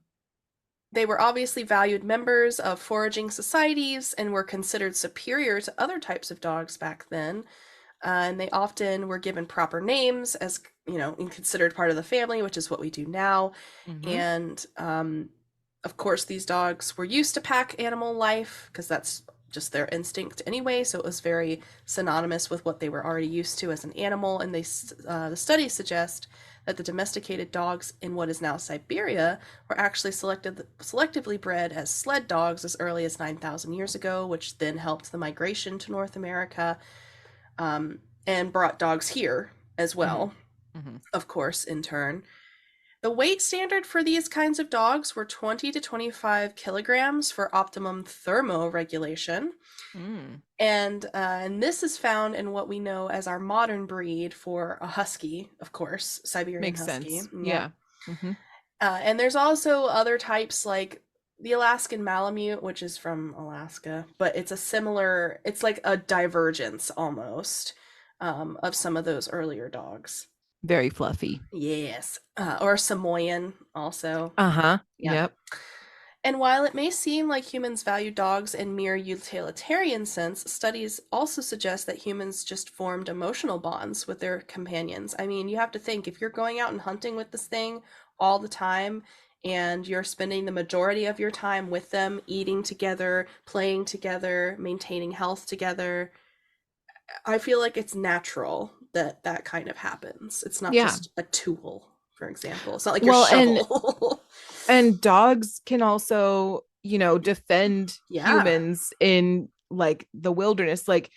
Speaker 1: they were obviously valued members of foraging societies and were considered superior to other types of dogs back then. And they often were given proper names as, and considered part of the family, which is what we do now.
Speaker 2: Hmm.
Speaker 1: And of course, these dogs were used to pack animal life because that's just their instinct anyway. So it was very synonymous with what they were already used to as an animal. And the studies suggest that the domesticated dogs in what is now Siberia were actually selectively bred as sled dogs as early as 9,000 years ago, which then helped the migration to North America, and brought dogs here as
Speaker 2: Hmm.
Speaker 1: well,
Speaker 2: Hmm.
Speaker 1: of course, in turn. The weight standard for these kinds of dogs were 20 to 25 kilograms for optimum thermoregulation.
Speaker 2: Mm.
Speaker 1: And this is found in what we know as our modern breed for a husky, of course, Siberian
Speaker 2: Makes
Speaker 1: husky.
Speaker 2: sense.
Speaker 1: Yep.
Speaker 2: Yeah. Hmm.
Speaker 1: And there's also other types like the Alaskan Malamute, which is from Alaska, but it's like a divergence almost of some of those earlier dogs.
Speaker 2: Very fluffy.
Speaker 1: Yes. Or Samoyed also.
Speaker 2: Uh-huh.
Speaker 1: Yeah.
Speaker 2: Yep.
Speaker 1: And while it may seem like humans value dogs in mere utilitarian sense, studies also suggest that humans just formed emotional bonds with their companions. I mean, you have to think if you're going out and hunting with this thing all the time and you're spending the majority of your time with them, eating together, playing together, maintaining health together, I feel like it's natural that that kind of happens. It's not
Speaker 2: Yeah.
Speaker 1: just a tool, for example. It's not like your
Speaker 2: Well, and
Speaker 1: shovel.
Speaker 2: dogs can also, defend
Speaker 1: Yeah.
Speaker 2: humans in like the wilderness, like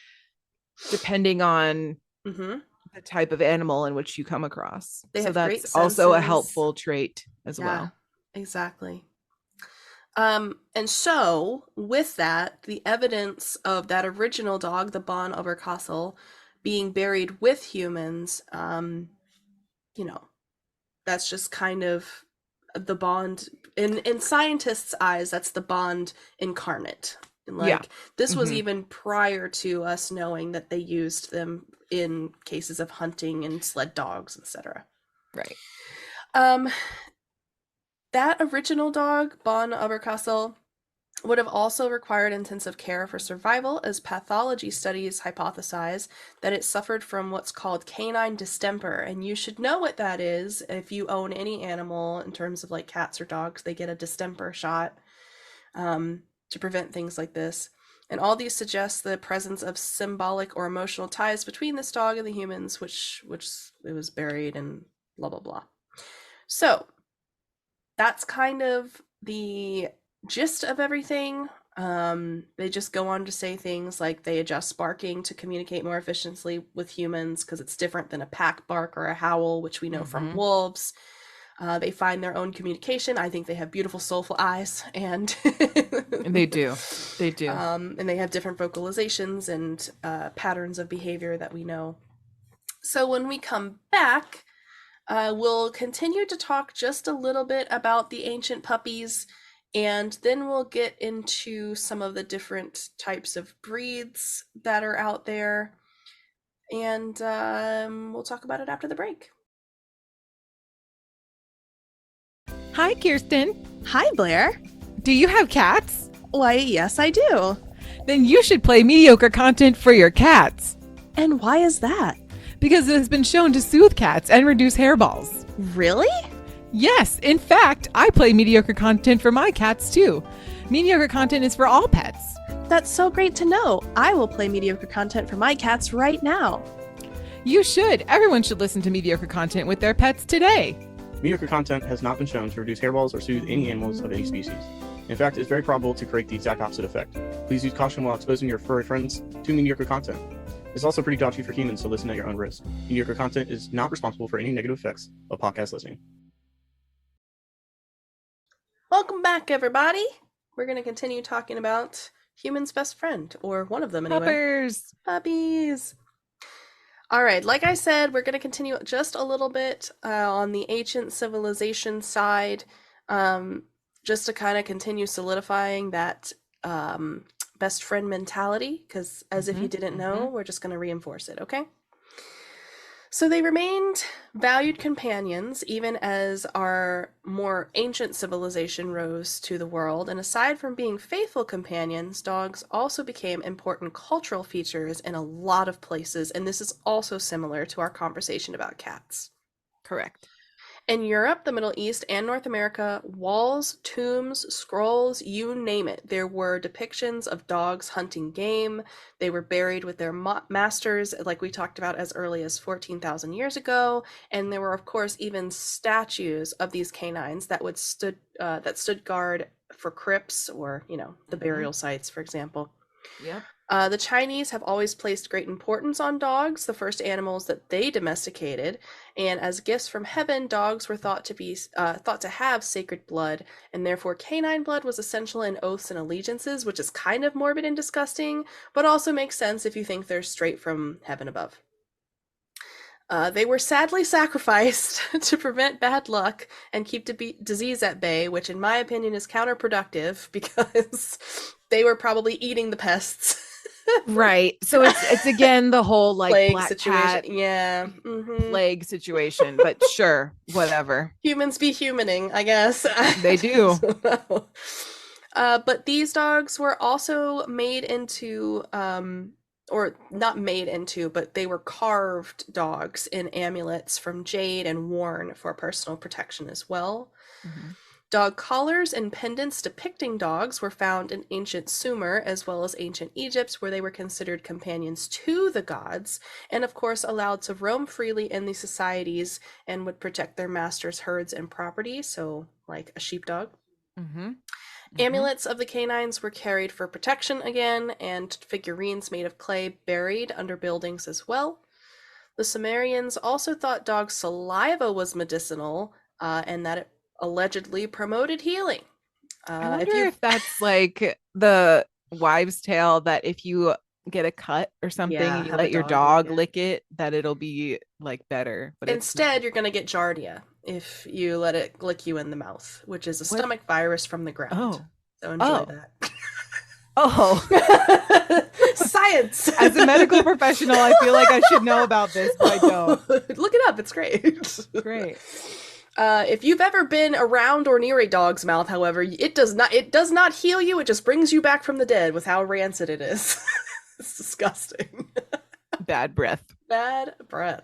Speaker 2: depending on
Speaker 1: Mm-hmm.
Speaker 2: the type of animal in which you come across.
Speaker 1: They
Speaker 2: So
Speaker 1: have great
Speaker 2: that's also a
Speaker 1: senses.
Speaker 2: helpful trait as
Speaker 1: Yeah,
Speaker 2: well.
Speaker 1: exactly. And so with that, the evidence of that original dog, the Bon Oberkassel, being buried with humans, you know, that's just kind of the bond in scientists' eyes, that's the bond incarnate. And
Speaker 2: Yeah.
Speaker 1: like this was
Speaker 2: Hmm.
Speaker 1: even prior to us knowing that they used them in cases of hunting and sled dogs, etc.
Speaker 2: Right.
Speaker 1: Um, that original dog, Bon Oberkassel, would have also required intensive care for survival, as pathology studies hypothesize that it suffered from what's called canine distemper. And you should know what that is if you own any animal in terms of like cats or dogs, they get a distemper shot to prevent things like this. And all these suggest the presence of symbolic or emotional ties between this dog and the humans, which it was buried and blah blah blah. So that's kind of the gist of everything. They just go on to say things like they adjust barking to communicate more efficiently with humans because it's different than a pack bark or a howl, which we know from
Speaker 2: Hmm.
Speaker 1: wolves. They find their own communication. I think they have beautiful, soulful eyes, and
Speaker 2: They do. They do.
Speaker 1: and they have different vocalizations and patterns of behavior that we know. So when we come back, we'll continue to talk just a little bit about the ancient puppies, and then we'll get into some of the different types of breeds that are out there, and we'll talk about it after the break.
Speaker 2: Hi, Kirsten.
Speaker 1: Hi, Blair.
Speaker 2: Do you have cats?
Speaker 1: Why, yes, I do.
Speaker 2: Then you should play mediocre content for your cats.
Speaker 1: And why is that?
Speaker 2: Because it has been shown to soothe cats and reduce hairballs.
Speaker 1: Really?
Speaker 2: Yes, in fact, I play mediocre content for my cats too. Mediocre content is for all pets.
Speaker 1: That's so great to know. I will play mediocre content for my cats right now.
Speaker 2: You should. Everyone should listen to mediocre content with their pets today.
Speaker 3: Mediocre content has not been shown to reduce hairballs or soothe any animals of any species. In fact, it's very probable to create the exact opposite effect. Please use caution while exposing your furry friends to mediocre content. It's also pretty dodgy for humans, so listen at your own risk. Mediocre content is not responsible for any negative effects of podcast listening.
Speaker 1: Welcome back, everybody. We're going to continue talking about human's best friend, or one of them anyway.
Speaker 2: Puppers.
Speaker 1: Puppies. All right, like I said, we're going to continue just a little bit on the ancient civilization side, just to kind of continue solidifying that best friend mentality, because as if you didn't know, we're just going to reinforce it, okay? So they remained valued companions even as our more ancient civilization rose to the world, and aside from being faithful companions, dogs also became important cultural features in a lot of places, and this is also similar to our conversation about cats.
Speaker 2: Correct.
Speaker 1: In Europe, the Middle East, and North America, walls, tombs, scrolls, you name it, there were depictions of dogs hunting game. They were buried with their masters, like we talked about, as early as 14,000 years ago. And there were, of course, even statues of these canines that stood guard for crypts or, the burial sites, for example.
Speaker 2: Yep.
Speaker 1: The Chinese have always placed great importance on dogs, the first animals that they domesticated, and as gifts from heaven, dogs were thought to have sacred blood, and therefore canine blood was essential in oaths and allegiances, which is kind of morbid and disgusting, but also makes sense if you think they're straight from heaven above. They were sadly sacrificed to prevent bad luck and keep disease at bay, which, in my opinion, is counterproductive because they were probably eating the pests.
Speaker 2: Right. So it's again the whole like
Speaker 1: Plague
Speaker 2: black
Speaker 1: situation.
Speaker 2: cat
Speaker 1: Yeah.
Speaker 2: plague situation, but sure, whatever.
Speaker 1: Humans be humaning, I guess.
Speaker 2: They do.
Speaker 1: But these dogs were also made into, or not made into, but they were carved dogs in amulets from jade and worn for personal protection as well.
Speaker 2: Mm-hmm.
Speaker 1: Dog collars and pendants depicting dogs were found in ancient Sumer as well as ancient Egypt, where they were considered companions to the gods, and of course allowed to roam freely in these societies and would protect their masters' herds and property, so like a sheepdog.
Speaker 2: Mm-hmm.
Speaker 1: Amulets of the canines were carried for protection again, and figurines made of clay buried under buildings as well. The Sumerians also thought dog saliva was medicinal, and that it allegedly promoted healing.
Speaker 2: I wonder if that's like the wives' tale that if you get a cut or something and you let your dog lick it, that it'll be like better. But
Speaker 1: instead, you're going to get giardia if you let it lick you in the mouth, which is a stomach virus from the ground.
Speaker 2: Oh.
Speaker 1: So enjoy that.
Speaker 2: Oh.
Speaker 1: Science!
Speaker 2: As a medical professional, I feel like I should know about this, but I don't.
Speaker 1: Look it up. It's great.
Speaker 2: Great.
Speaker 1: If you've ever been around or near a dog's mouth, however, it does not heal you. It just brings you back from the dead with how rancid it is. It's disgusting.
Speaker 2: Bad breath.
Speaker 1: Bad breath.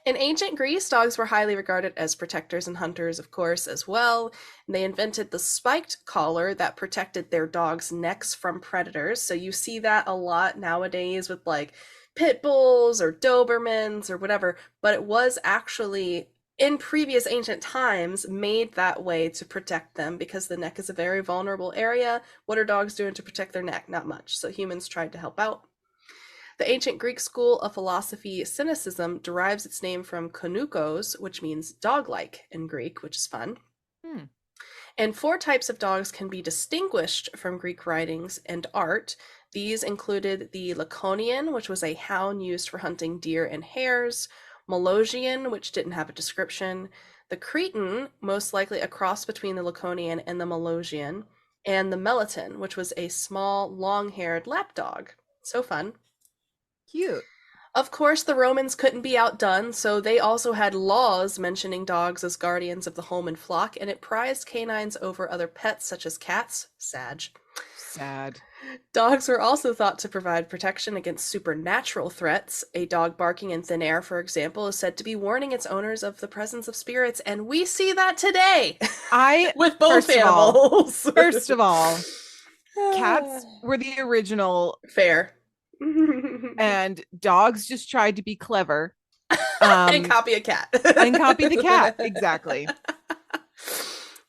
Speaker 1: In ancient Greece, dogs were highly regarded as protectors and hunters, of course, as well. And they invented the spiked collar that protected their dogs' necks from predators. So you see that a lot nowadays with like pit bulls or Dobermans or whatever. But it was actually, in previous ancient times, made that way to protect them because the neck is a very vulnerable area. What are dogs doing to protect their neck? Not much. So humans tried to help out. The ancient Greek school of philosophy, cynicism, derives its name from konoukos, which means dog-like in Greek, which is fun. And 4 types of dogs can be distinguished from Greek writings and art. These included the Laconian, which was a hound used for hunting deer and hares, Molossian, which didn't have a description, the Cretan, most likely a cross between the Laconian and the Molossian, and the Meliton, which was a small, long-haired lapdog. So fun.
Speaker 2: Cute.
Speaker 1: Of course, the Romans couldn't be outdone, so they also had laws mentioning dogs as guardians of the home and flock, and it prized canines over other pets such as cats. Sad. Dogs were also thought to provide protection against supernatural threats. A dog barking in thin air, for example, is said to be warning its owners of the presence of spirits, and we see that today. With both animals.
Speaker 2: First of all, cats were the original.
Speaker 1: Fair.
Speaker 2: And dogs just tried to be clever
Speaker 1: and copy a cat
Speaker 2: and copy the cat. Exactly.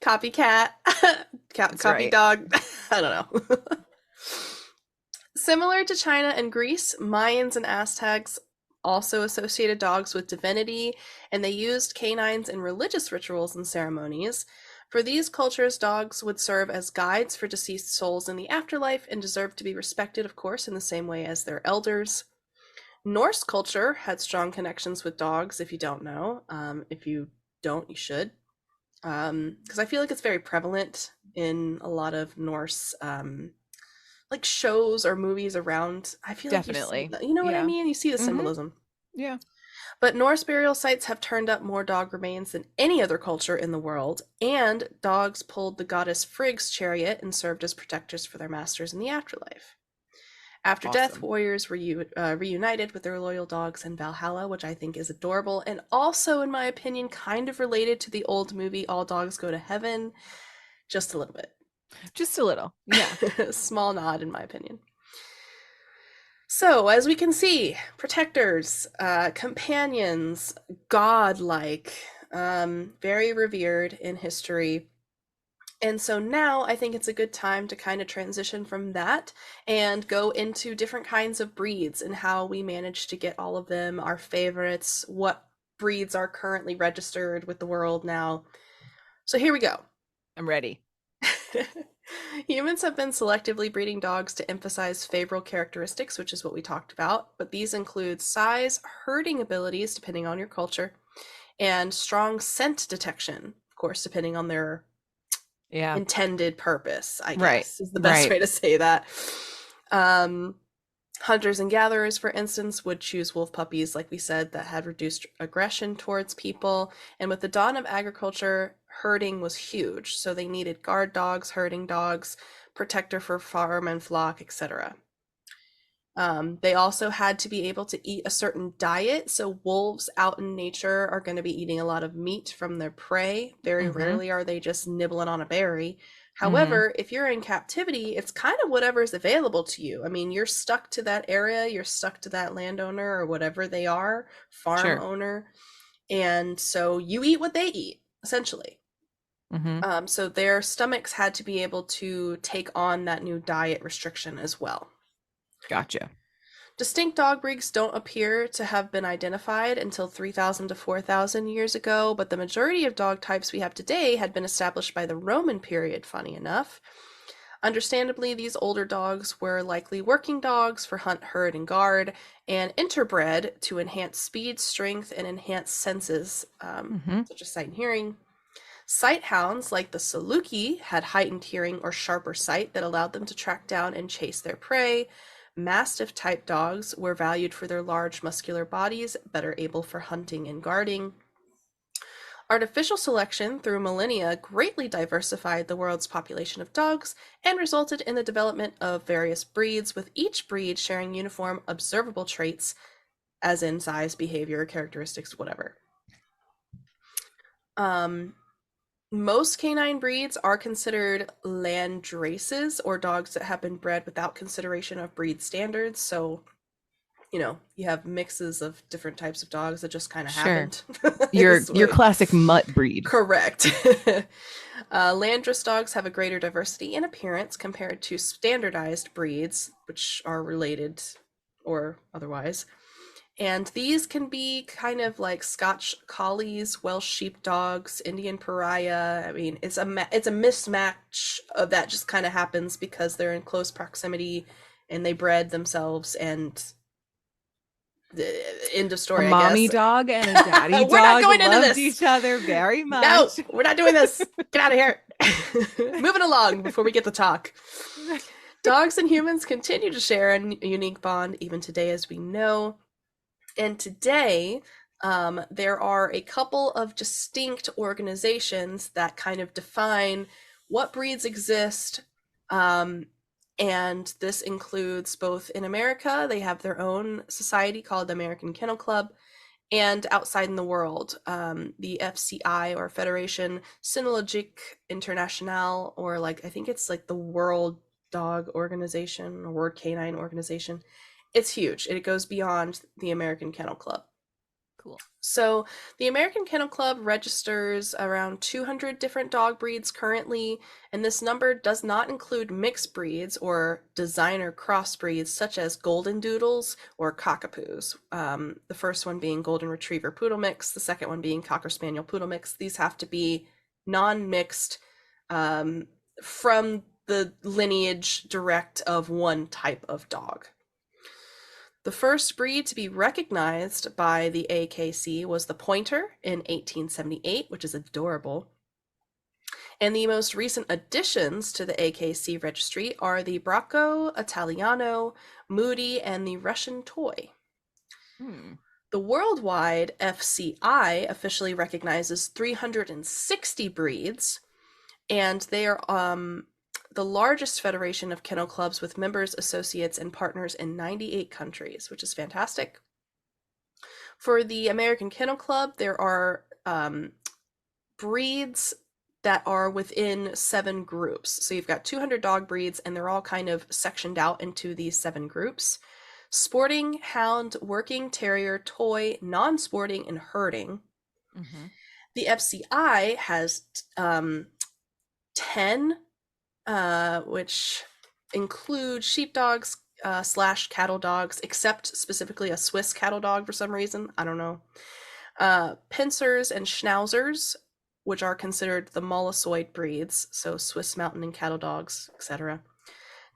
Speaker 1: Copycat. Copy right. Dog. I don't know. Similar to China and Greece, Mayans and Aztecs also associated dogs with divinity, and they used canines in religious rituals and ceremonies. For these cultures, dogs would serve as guides for deceased souls in the afterlife and deserved to be respected, of course, in the same way as their elders. Norse culture had strong connections with dogs, if you don't know. If you don't, you should. Because I feel like it's very prevalent in a lot of Norse like shows or movies around. I feel
Speaker 2: definitely.
Speaker 1: Like you know what I mean? You see the symbolism.
Speaker 2: Yeah.
Speaker 1: But Norse burial sites have turned up more dog remains than any other culture in the world, and dogs pulled the goddess Frigg's chariot and served as protectors for their masters in the afterlife. After death, warriors were reunited with their loyal dogs in Valhalla, which I think is adorable, and also, in my opinion, kind of related to the old movie All Dogs Go to Heaven. Just a little bit.
Speaker 2: Just a little. Yeah.
Speaker 1: Small nod, in my opinion. So, as we can see, protectors, companions, godlike, very revered in history. And so now I think it's a good time to kind of transition from that and go into different kinds of breeds and how we manage to get all of them, our favorites, what breeds are currently registered with the world now. So here we go.
Speaker 2: I'm ready.
Speaker 1: Humans have been selectively breeding dogs to emphasize favorable characteristics, which is what we talked about, but these include size, herding abilities, depending on your culture, and strong scent detection, of course, depending on their
Speaker 2: Yeah.
Speaker 1: intended purpose, I
Speaker 2: Right.
Speaker 1: guess, is the best
Speaker 2: Right.
Speaker 1: way to say that. Um, Hunters and gatherers, for instance, would choose wolf puppies, like we said, that had reduced aggression towards people. And with the dawn of agriculture, herding was huge. So they needed guard dogs, herding dogs, protector for farm and flock, etc. They also had to be able to eat a certain diet. So wolves out in nature are going to be eating a lot of meat from their prey. Very rarely are they just nibbling on a berry. However, if you're in captivity, it's kind of whatever's available to you. I mean, you're stuck to that area, you're stuck to that landowner or whatever they are, farm
Speaker 2: Sure.
Speaker 1: owner. And so you eat what they eat, essentially. So their stomachs had to be able to take on that new diet restriction as well.
Speaker 2: Gotcha.
Speaker 1: Distinct dog breeds don't appear to have been identified until 3,000 to 4,000 years ago, but the majority of dog types we have today had been established by the Roman period, funny enough. Understandably, these older dogs were likely working dogs for hunt, herd, and guard, and interbred to enhance speed, strength, and enhance senses, such as sight and hearing. Sight hounds, like the Saluki, had heightened hearing or sharper sight that allowed them to track down and chase their prey. Mastiff type dogs were valued for their large muscular bodies, better able for hunting and guarding. Artificial selection through millennia greatly diversified the world's population of dogs and resulted in the development of various breeds, with each breed sharing uniform observable traits, as in size, behavior, characteristics, whatever. Most canine breeds are considered land races, or dogs that have been bred without consideration of breed standards. So, you have mixes of different types of dogs that just kind of
Speaker 2: Sure.
Speaker 1: happened.
Speaker 2: Your classic mutt breed.
Speaker 1: Correct. Landrace dogs have a greater diversity in appearance compared to standardized breeds, which are related or otherwise. And these can be kind of like Scotch collies, Welsh sheepdogs, Indian pariah. I mean, it's a mismatch of that just kind of happens because they're in close proximity and they bred themselves, and the end of story,
Speaker 2: A
Speaker 1: I
Speaker 2: mommy
Speaker 1: guess.
Speaker 2: dog and a daddy
Speaker 1: We're not
Speaker 2: dog
Speaker 1: going into
Speaker 2: loved
Speaker 1: this.
Speaker 2: each other very much.
Speaker 1: No, we're not doing this. Get out of here. Moving along before we get the talk. Dogs and humans continue to share a unique bond even today, as we know. And today, there are a couple of distinct organizations that kind of define what breeds exist. And this includes both in America, they have their own society called the American Kennel Club, and outside in the world, the FCI, or Federation Cynologique Internationale, or like I think it's like the World Dog Organization or World Canine Organization. It's huge. It goes beyond the American Kennel Club.
Speaker 2: Cool.
Speaker 1: So the American Kennel Club registers around 200 different dog breeds currently, and this number does not include mixed breeds or designer crossbreeds such as golden doodles or cockapoos. The first one being golden retriever poodle mix, the second one being cocker spaniel poodle mix. These have to be non-mixed, from the lineage direct of one type of dog. The first breed to be recognized by the AKC was the Pointer in 1878, which is adorable. And the most recent additions to the AKC registry are the Bracco, Italiano, Moody, and the Russian Toy. The worldwide FCI officially recognizes 360 breeds, and they are the largest federation of kennel clubs with members, associates, and partners in 98 countries, which is fantastic. For the American Kennel Club, there are breeds that are within 7 groups. So you've got 200 dog breeds, and they're all kind of sectioned out into these 7 groups: sporting, hound, working, terrier, toy, non-sporting, and herding. The FCI has 10, which include sheepdogs slash cattle dogs, except specifically a Swiss cattle dog for some reason. I don't know. Pincers and Schnauzers, which are considered the Molossoid breeds, so Swiss Mountain and cattle dogs, etc.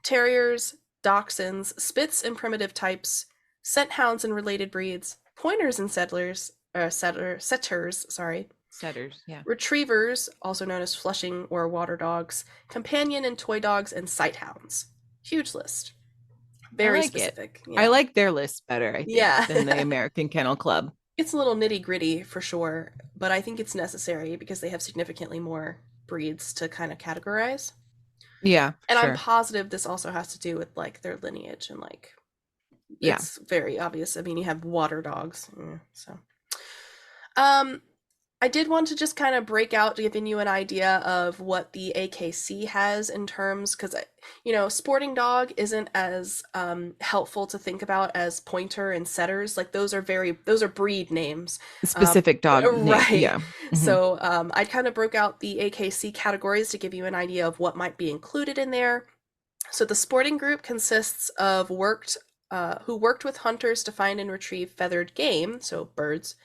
Speaker 1: Terriers, Dachshunds, Spitz and primitive types, Scent hounds and related breeds, Pointers and setters, sorry.
Speaker 2: Setters, yeah.
Speaker 1: Retrievers, also known as Flushing or water dogs, Companion and toy dogs, and Sight hounds. Huge list. Very specific.
Speaker 2: Yeah. I like their list better, I think, than the American Kennel Club.
Speaker 1: It's a little nitty gritty for sure, but I think it's necessary because they have significantly more breeds to kind of categorize.
Speaker 2: Yeah.
Speaker 1: And sure. I'm positive this also has to do with like their lineage and like, it's very obvious. I mean, you have water dogs. So, I did want to just kind of break out, giving you an idea of what the AKC has in terms, because, you know, sporting dog isn't as helpful to think about as pointer and setters. Like those are breed names.
Speaker 2: Specific dog
Speaker 1: right.
Speaker 2: Name. Yeah.
Speaker 1: Mm-hmm. So I kind of broke out the AKC categories to give you an idea of what might be included in there. So the sporting group consists of who worked with hunters to find and retrieve feathered game, so birds.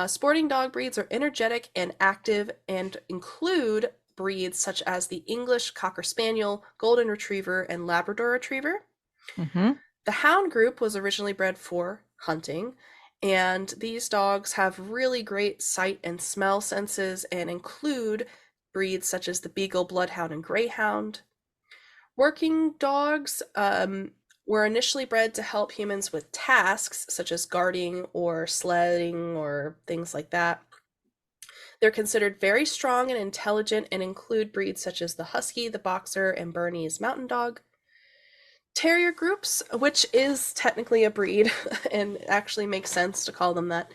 Speaker 1: Sporting dog breeds are energetic and active and include breeds such as the English Cocker Spaniel, Golden Retriever, and Labrador Retriever.
Speaker 2: Mm-hmm.
Speaker 1: The hound group was originally bred for hunting, and these dogs have really great sight and smell senses and include breeds such as the Beagle, Bloodhound, and Greyhound. Working dogs were initially bred to help humans with tasks such as guarding or sledding or things like that. They're considered very strong and intelligent and include breeds such as the Husky, the Boxer, and Bernese Mountain Dog. Terrier groups, which is technically a breed and actually makes sense to call them that,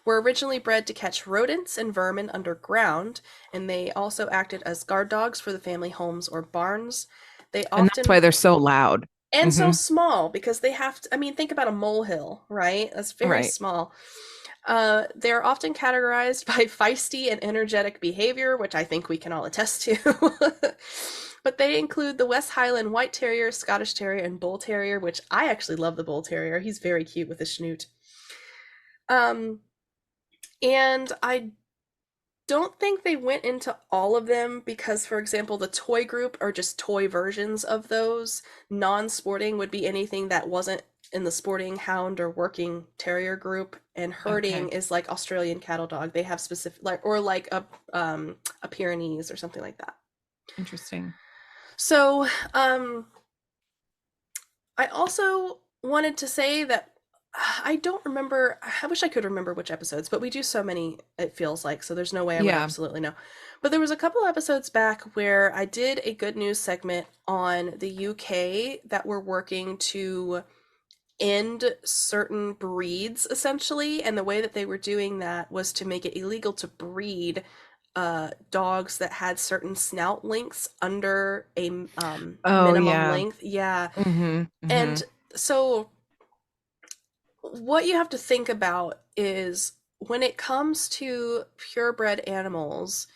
Speaker 1: were originally bred to catch rodents and vermin underground, and they also acted as guard dogs for the family homes or barns.
Speaker 2: And that's why they're so loud.
Speaker 1: And so small, because they have to, I mean, think about a molehill, right? That's very small. They're often categorized by feisty and energetic behavior, which I think we can all attest to. But they include the West Highland White Terrier, Scottish Terrier, and Bull Terrier, which I actually love the Bull Terrier. He's very cute with his snoot. And I don't think they went into all of them because, for example, the toy group are just toy versions of those. Non-sporting would be anything that wasn't in the sporting hound or working terrier group, and herding is like Australian cattle dog. They have specific like a Pyrenees or something like that.
Speaker 2: Interesting.
Speaker 1: So I also wanted to say that I don't remember. I wish I could remember which episodes, but we do so many, it feels like, so there's no way I would absolutely know. But there was a couple episodes back where I did a good news segment on the UK that were working to end certain breeds, essentially, and the way that they were doing that was to make it illegal to breed dogs that had certain snout lengths under a minimum length. Yeah. And so what you have to think about is when it comes to purebred animals,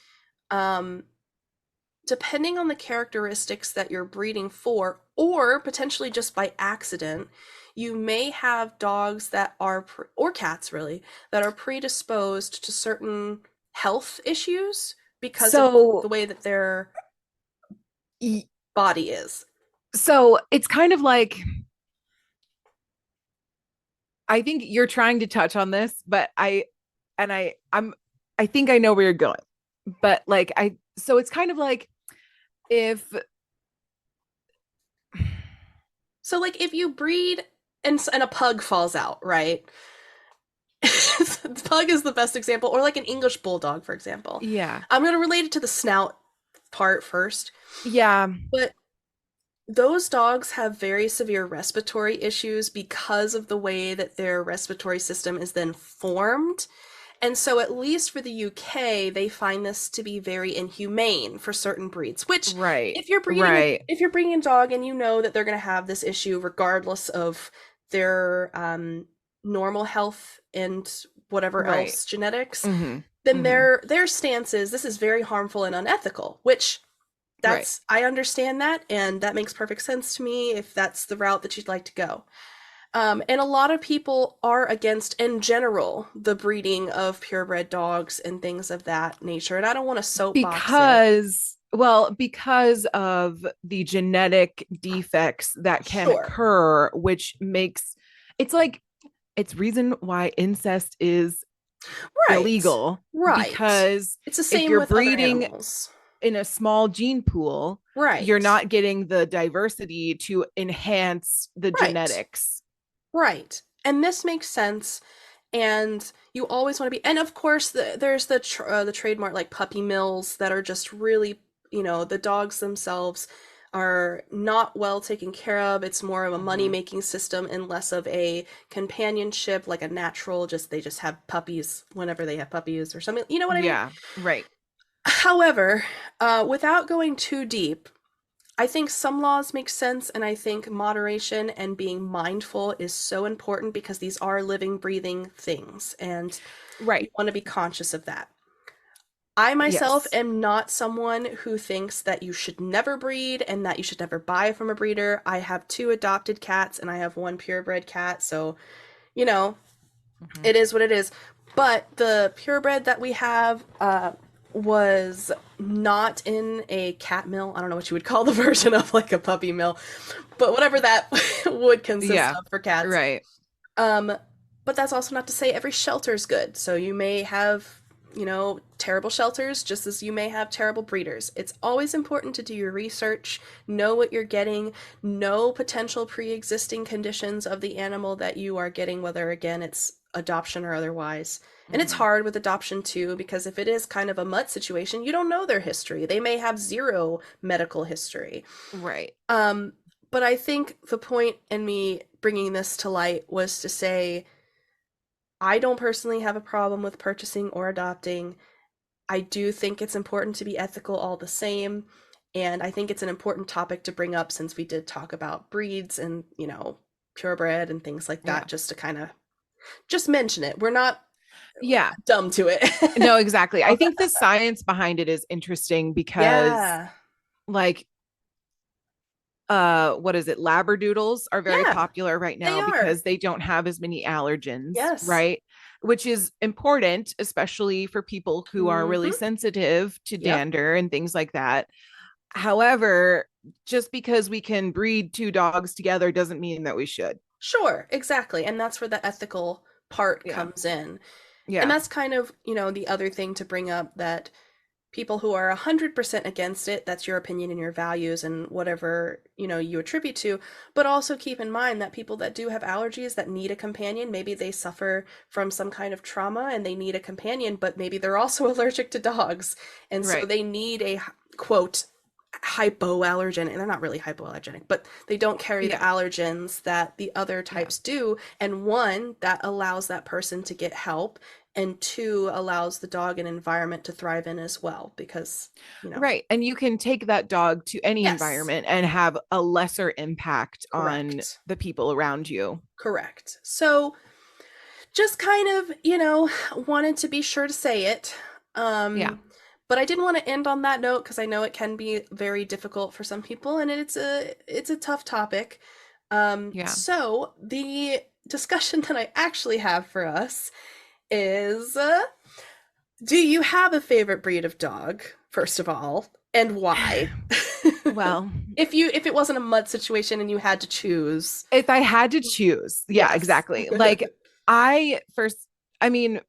Speaker 1: depending on the characteristics that you're breeding for, or potentially just by accident, you may have dogs that are, or cats really, that are predisposed to certain health issues because of the way that their body is.
Speaker 2: So it's kind of like, I think you're trying to touch on this, but I think I know where you're going. But like so it's kind of like if
Speaker 1: you breed and a pug falls out, right? The pug is the best example, or like an English bulldog, for example.
Speaker 2: Yeah.
Speaker 1: I'm going to relate it to the snout part first.
Speaker 2: Yeah.
Speaker 1: But those dogs have very severe respiratory issues because of the way that their respiratory system is then formed. And so at least for the UK, they find this to be very inhumane for certain breeds, which if you're breeding a dog and you know that they're going to have this issue regardless of their normal health and whatever else genetics, then their stance is this is very harmful and unethical, which
Speaker 2: Right.
Speaker 1: I understand that, and that makes perfect sense to me if that's the route that you'd like to go. And a lot of people are against, in general, the breeding of purebred dogs and things of that nature. And I don't want to soapbox it.
Speaker 2: Because of the genetic defects that can
Speaker 1: Sure.
Speaker 2: occur, which makes it's like it's reason why incest is
Speaker 1: Right.
Speaker 2: illegal,
Speaker 1: Right.
Speaker 2: because
Speaker 1: It's the
Speaker 2: if
Speaker 1: same
Speaker 2: you're
Speaker 1: with other
Speaker 2: breeding
Speaker 1: animals.
Speaker 2: in a small gene pool, you're
Speaker 1: Right.
Speaker 2: not getting the diversity to enhance the
Speaker 1: Right.
Speaker 2: genetics.
Speaker 1: Right. And this makes sense. And you always want to be, and of course, there's the trademark like puppy mills that are just really, the dogs themselves are not well taken care of. It's more of a money
Speaker 2: Mhm.
Speaker 1: making system and less of a companionship, like a natural, just they just have puppies whenever they have puppies or something. You know what I mean?
Speaker 2: Yeah, right.
Speaker 1: However, without going too deep, I think some laws make sense, and I think moderation and being mindful is so important because these are living, breathing things, and you
Speaker 2: Right.
Speaker 1: want to be conscious of that. I myself
Speaker 2: Yes.
Speaker 1: am not someone who thinks that you should never breed and that you should never buy from a breeder. I have two adopted cats and I have one purebred cat, so, you know,
Speaker 2: Mhm.
Speaker 1: it is what it is. But the purebred that we have was not in a cat mill. I don't know what you would call the version of like a puppy mill, but whatever that would consist
Speaker 2: Yeah.
Speaker 1: of for cats.
Speaker 2: Right.
Speaker 1: Um, but that's also not to say every shelter is good. So you may have, terrible shelters just as you may have terrible breeders. It's always important to do your research, know what you're getting, know potential pre existing conditions of the animal that you are getting, whether again it's adoption or otherwise. And it's
Speaker 2: Mhm.
Speaker 1: hard with adoption too, because if it is kind of a mutt situation, you don't know their history. They may have zero medical history.
Speaker 2: Right.
Speaker 1: Um, but I think the point in me bringing this to light was to say I don't personally have a problem with purchasing or adopting. I do think it's important to be ethical all the same. And I think it's an important topic to bring up since we did talk about breeds and, purebred and things like
Speaker 2: Yeah.
Speaker 1: that, just to kind of just mention it. We're
Speaker 2: Yeah.
Speaker 1: not dumb to it.
Speaker 2: No, exactly. I
Speaker 1: Love
Speaker 2: think the
Speaker 1: that.
Speaker 2: science behind it is interesting because
Speaker 1: Yeah.
Speaker 2: like what is it? Labradoodles are very
Speaker 1: Yeah,
Speaker 2: popular right
Speaker 1: they
Speaker 2: now
Speaker 1: are.
Speaker 2: because they don't have as many allergens,
Speaker 1: Yes.
Speaker 2: right? Which is important, especially for people who are really
Speaker 1: Mm-hmm.
Speaker 2: sensitive to
Speaker 1: Yep.
Speaker 2: dander and things like that. However, just because we can breed two dogs together doesn't mean that we should.
Speaker 1: Sure, exactly. And that's where the ethical part
Speaker 2: Yeah.
Speaker 1: comes in. And
Speaker 2: Yeah.
Speaker 1: that's kind of, the other thing to bring up that people who are 100% against it, that's your opinion and your values and whatever, you attribute to, but also keep in mind that people that do have allergies that need a companion, maybe they suffer from some kind of trauma and they need a companion, but maybe they're also allergic to dogs. And so
Speaker 2: Right.
Speaker 1: they need a quote hypoallergenic, and they're not really hypoallergenic, but they don't carry the
Speaker 2: Yeah.
Speaker 1: allergens that the other
Speaker 2: Yeah.
Speaker 1: types do, and one that allows that person to get help, and two allows the dog an environment to thrive in as well because,
Speaker 2: Right. And you can take that dog to any
Speaker 1: yes,
Speaker 2: environment and have a lesser impact on
Speaker 1: correct,
Speaker 2: the people around you.
Speaker 1: correct. So just kind of, wanted to be sure to say it.
Speaker 2: Yeah.
Speaker 1: Um, but I didn't want to end on that note because I know it can be very difficult for some people and it's a tough topic.
Speaker 2: Yeah.
Speaker 1: So the discussion that I actually have for us is do you have a favorite breed of dog, first of all, and why?
Speaker 2: Well,
Speaker 1: If it wasn't a mud situation and you had to choose.
Speaker 2: if I had to choose, yeah,
Speaker 1: Yes.
Speaker 2: exactly. Like I first, I mean,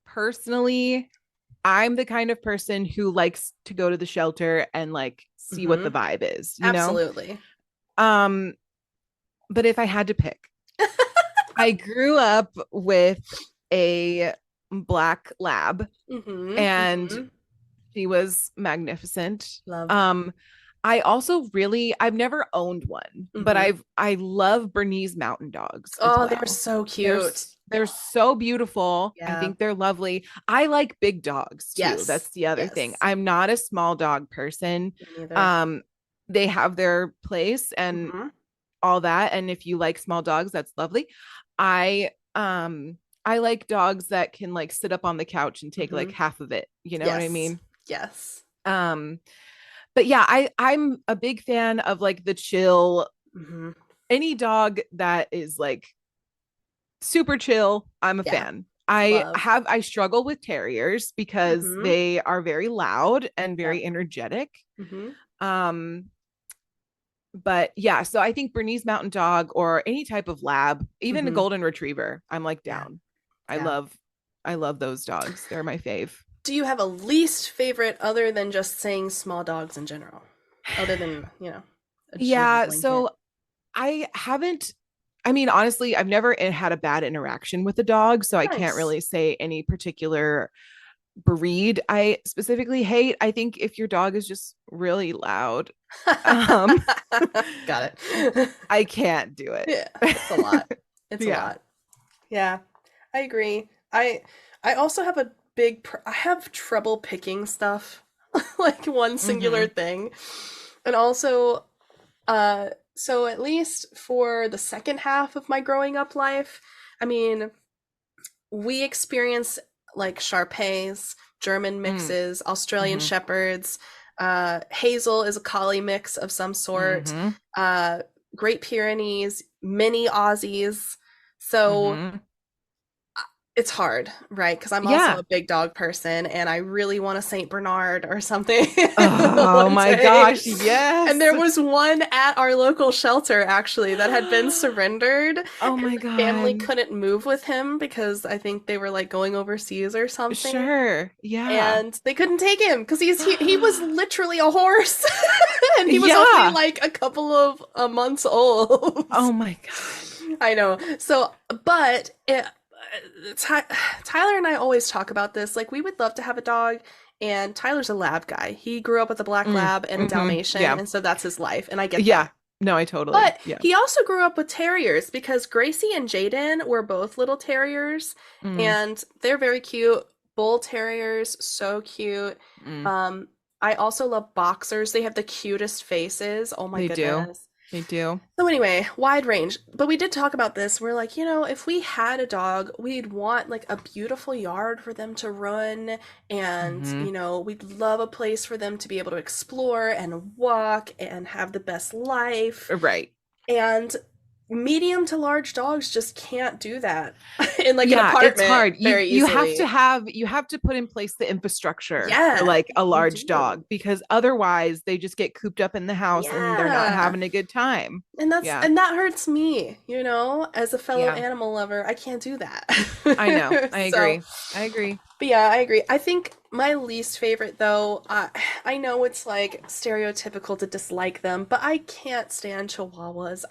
Speaker 2: personally, I'm the kind of person who likes to go to the shelter and like see what the
Speaker 1: Mm-hmm.
Speaker 2: vibe is, you know?
Speaker 1: Absolutely.
Speaker 2: Um, but if I had to pick, I grew up with a black lab
Speaker 1: Mm-hmm.
Speaker 2: and
Speaker 1: Mm-hmm.
Speaker 2: she was magnificent.
Speaker 1: Love.
Speaker 2: Um, I've never owned one, but
Speaker 1: Mm-hmm.
Speaker 2: I love Bernese mountain dogs as
Speaker 1: Oh, they're
Speaker 2: well.
Speaker 1: so
Speaker 2: They're
Speaker 1: cute.
Speaker 2: they're so beautiful. I
Speaker 1: Yeah.
Speaker 2: think they're lovely. I like big dogs too.
Speaker 1: Yes.
Speaker 2: That's the other thing.
Speaker 1: Yes.
Speaker 2: I'm not a small dog person.
Speaker 1: Me neither.
Speaker 2: Um, they have their place and
Speaker 1: Mm-hmm.
Speaker 2: all that. And if you like small dogs, that's lovely. I um I like dogs that can like sit up on the couch and take
Speaker 1: Mm-hmm.
Speaker 2: like half of it. You know what I
Speaker 1: Yes.
Speaker 2: mean?
Speaker 1: Yes.
Speaker 2: Um, But yeah, I'm a big fan of like the chill.
Speaker 1: Hmm.
Speaker 2: Any dog that is like super chill, I'm a
Speaker 1: Yeah,
Speaker 2: fan.
Speaker 1: love.
Speaker 2: I struggle with terriers because
Speaker 1: Hmm.
Speaker 2: they are very loud and
Speaker 1: Yep.
Speaker 2: very energetic.
Speaker 1: Hmm.
Speaker 2: Um, but yeah, so I think Bernese Mountain Dog or any type of lab, even a
Speaker 1: Hmm.
Speaker 2: golden retriever, I'm like
Speaker 1: Yeah.
Speaker 2: down. I
Speaker 1: Yeah.
Speaker 2: love I love those dogs. They're my fave.
Speaker 1: Do you have a least favorite other than just saying small dogs in general? Other than, a general
Speaker 2: Yeah,
Speaker 1: blanket.
Speaker 2: so I haven't I mean, honestly, I've never had a bad interaction with a dog, so I can't
Speaker 1: Nice.
Speaker 2: really say any particular breed I specifically hate. I think if your dog is just really loud, um,
Speaker 1: Got it.
Speaker 2: I can't do it.
Speaker 1: Yeah, it's a lot. It's a
Speaker 2: Yeah.
Speaker 1: lot. Yeah, I agree. I also have a I have trouble picking stuff, like one singular
Speaker 2: Hmm.
Speaker 1: thing. And also, so at least for the second half of my growing up life, I mean, we experience like Shar-Peis, German
Speaker 2: Mm.
Speaker 1: mixes, Australian
Speaker 2: Hmm.
Speaker 1: Shepherds. Hazel is a collie mix of some sort.
Speaker 2: Hmm.
Speaker 1: Uh, Great Pyrenees, mini Aussies. So
Speaker 2: Hmm.
Speaker 1: it's hard, right? Because I'm also
Speaker 2: Yeah.
Speaker 1: a big dog person and I really want a Saint Bernard or something
Speaker 2: Oh
Speaker 1: one
Speaker 2: my
Speaker 1: day.
Speaker 2: gosh, yes.
Speaker 1: And there was one at our local shelter actually that had been surrendered,
Speaker 2: Oh
Speaker 1: and
Speaker 2: my
Speaker 1: the family
Speaker 2: God.
Speaker 1: couldn't move with him because I think they were like going overseas or something.
Speaker 2: Sure. Yeah.
Speaker 1: And they couldn't take him because he was literally a horse, and he was only
Speaker 2: Yeah.
Speaker 1: like a couple of months old.
Speaker 2: Oh my God.
Speaker 1: I know. So, but Tyler and I always talk about this. Like, we would love to have a dog, and Tyler's a lab guy. He grew up with a black
Speaker 2: Mm.
Speaker 1: lab and a
Speaker 2: Hmm.
Speaker 1: Dalmatian,
Speaker 2: Yeah.
Speaker 1: and so that's his life, and I get
Speaker 2: Yeah.
Speaker 1: that.
Speaker 2: No, I totally.
Speaker 1: But
Speaker 2: Yeah.
Speaker 1: he also grew up with terriers because Gracie and Jaden were both little terriers,
Speaker 2: Mm.
Speaker 1: and they're very cute. Bull terriers, so cute.
Speaker 2: Mm.
Speaker 1: Um, I also love boxers. They have the cutest faces. Oh my
Speaker 2: They do.
Speaker 1: goodness.
Speaker 2: They do.
Speaker 1: So anyway, wide range. But we did talk about this. We're like, if we had a dog, we'd want like a beautiful yard for them to run, and
Speaker 2: Hmm.
Speaker 1: we'd love a place for them to be able to explore and walk and have the best life.
Speaker 2: Right.
Speaker 1: And medium to large dogs just can't do that in like an
Speaker 2: Yeah, it's
Speaker 1: apartment
Speaker 2: hard.
Speaker 1: very easily.
Speaker 2: You have to put in place the infrastructure for
Speaker 1: Yeah,
Speaker 2: like a
Speaker 1: you
Speaker 2: large
Speaker 1: do.
Speaker 2: dog because otherwise they just get cooped up in the house and they're not
Speaker 1: Yeah.
Speaker 2: having a good time.
Speaker 1: And
Speaker 2: Yeah.
Speaker 1: that hurts me, as a fellow
Speaker 2: Yeah.
Speaker 1: animal lover. I can't do
Speaker 2: I know.
Speaker 1: that.
Speaker 2: I
Speaker 1: So,
Speaker 2: agree. I agree.
Speaker 1: but yeah, I agree. I think my least favorite though, I know it's like stereotypical to dislike them, but I can't stand chihuahuas.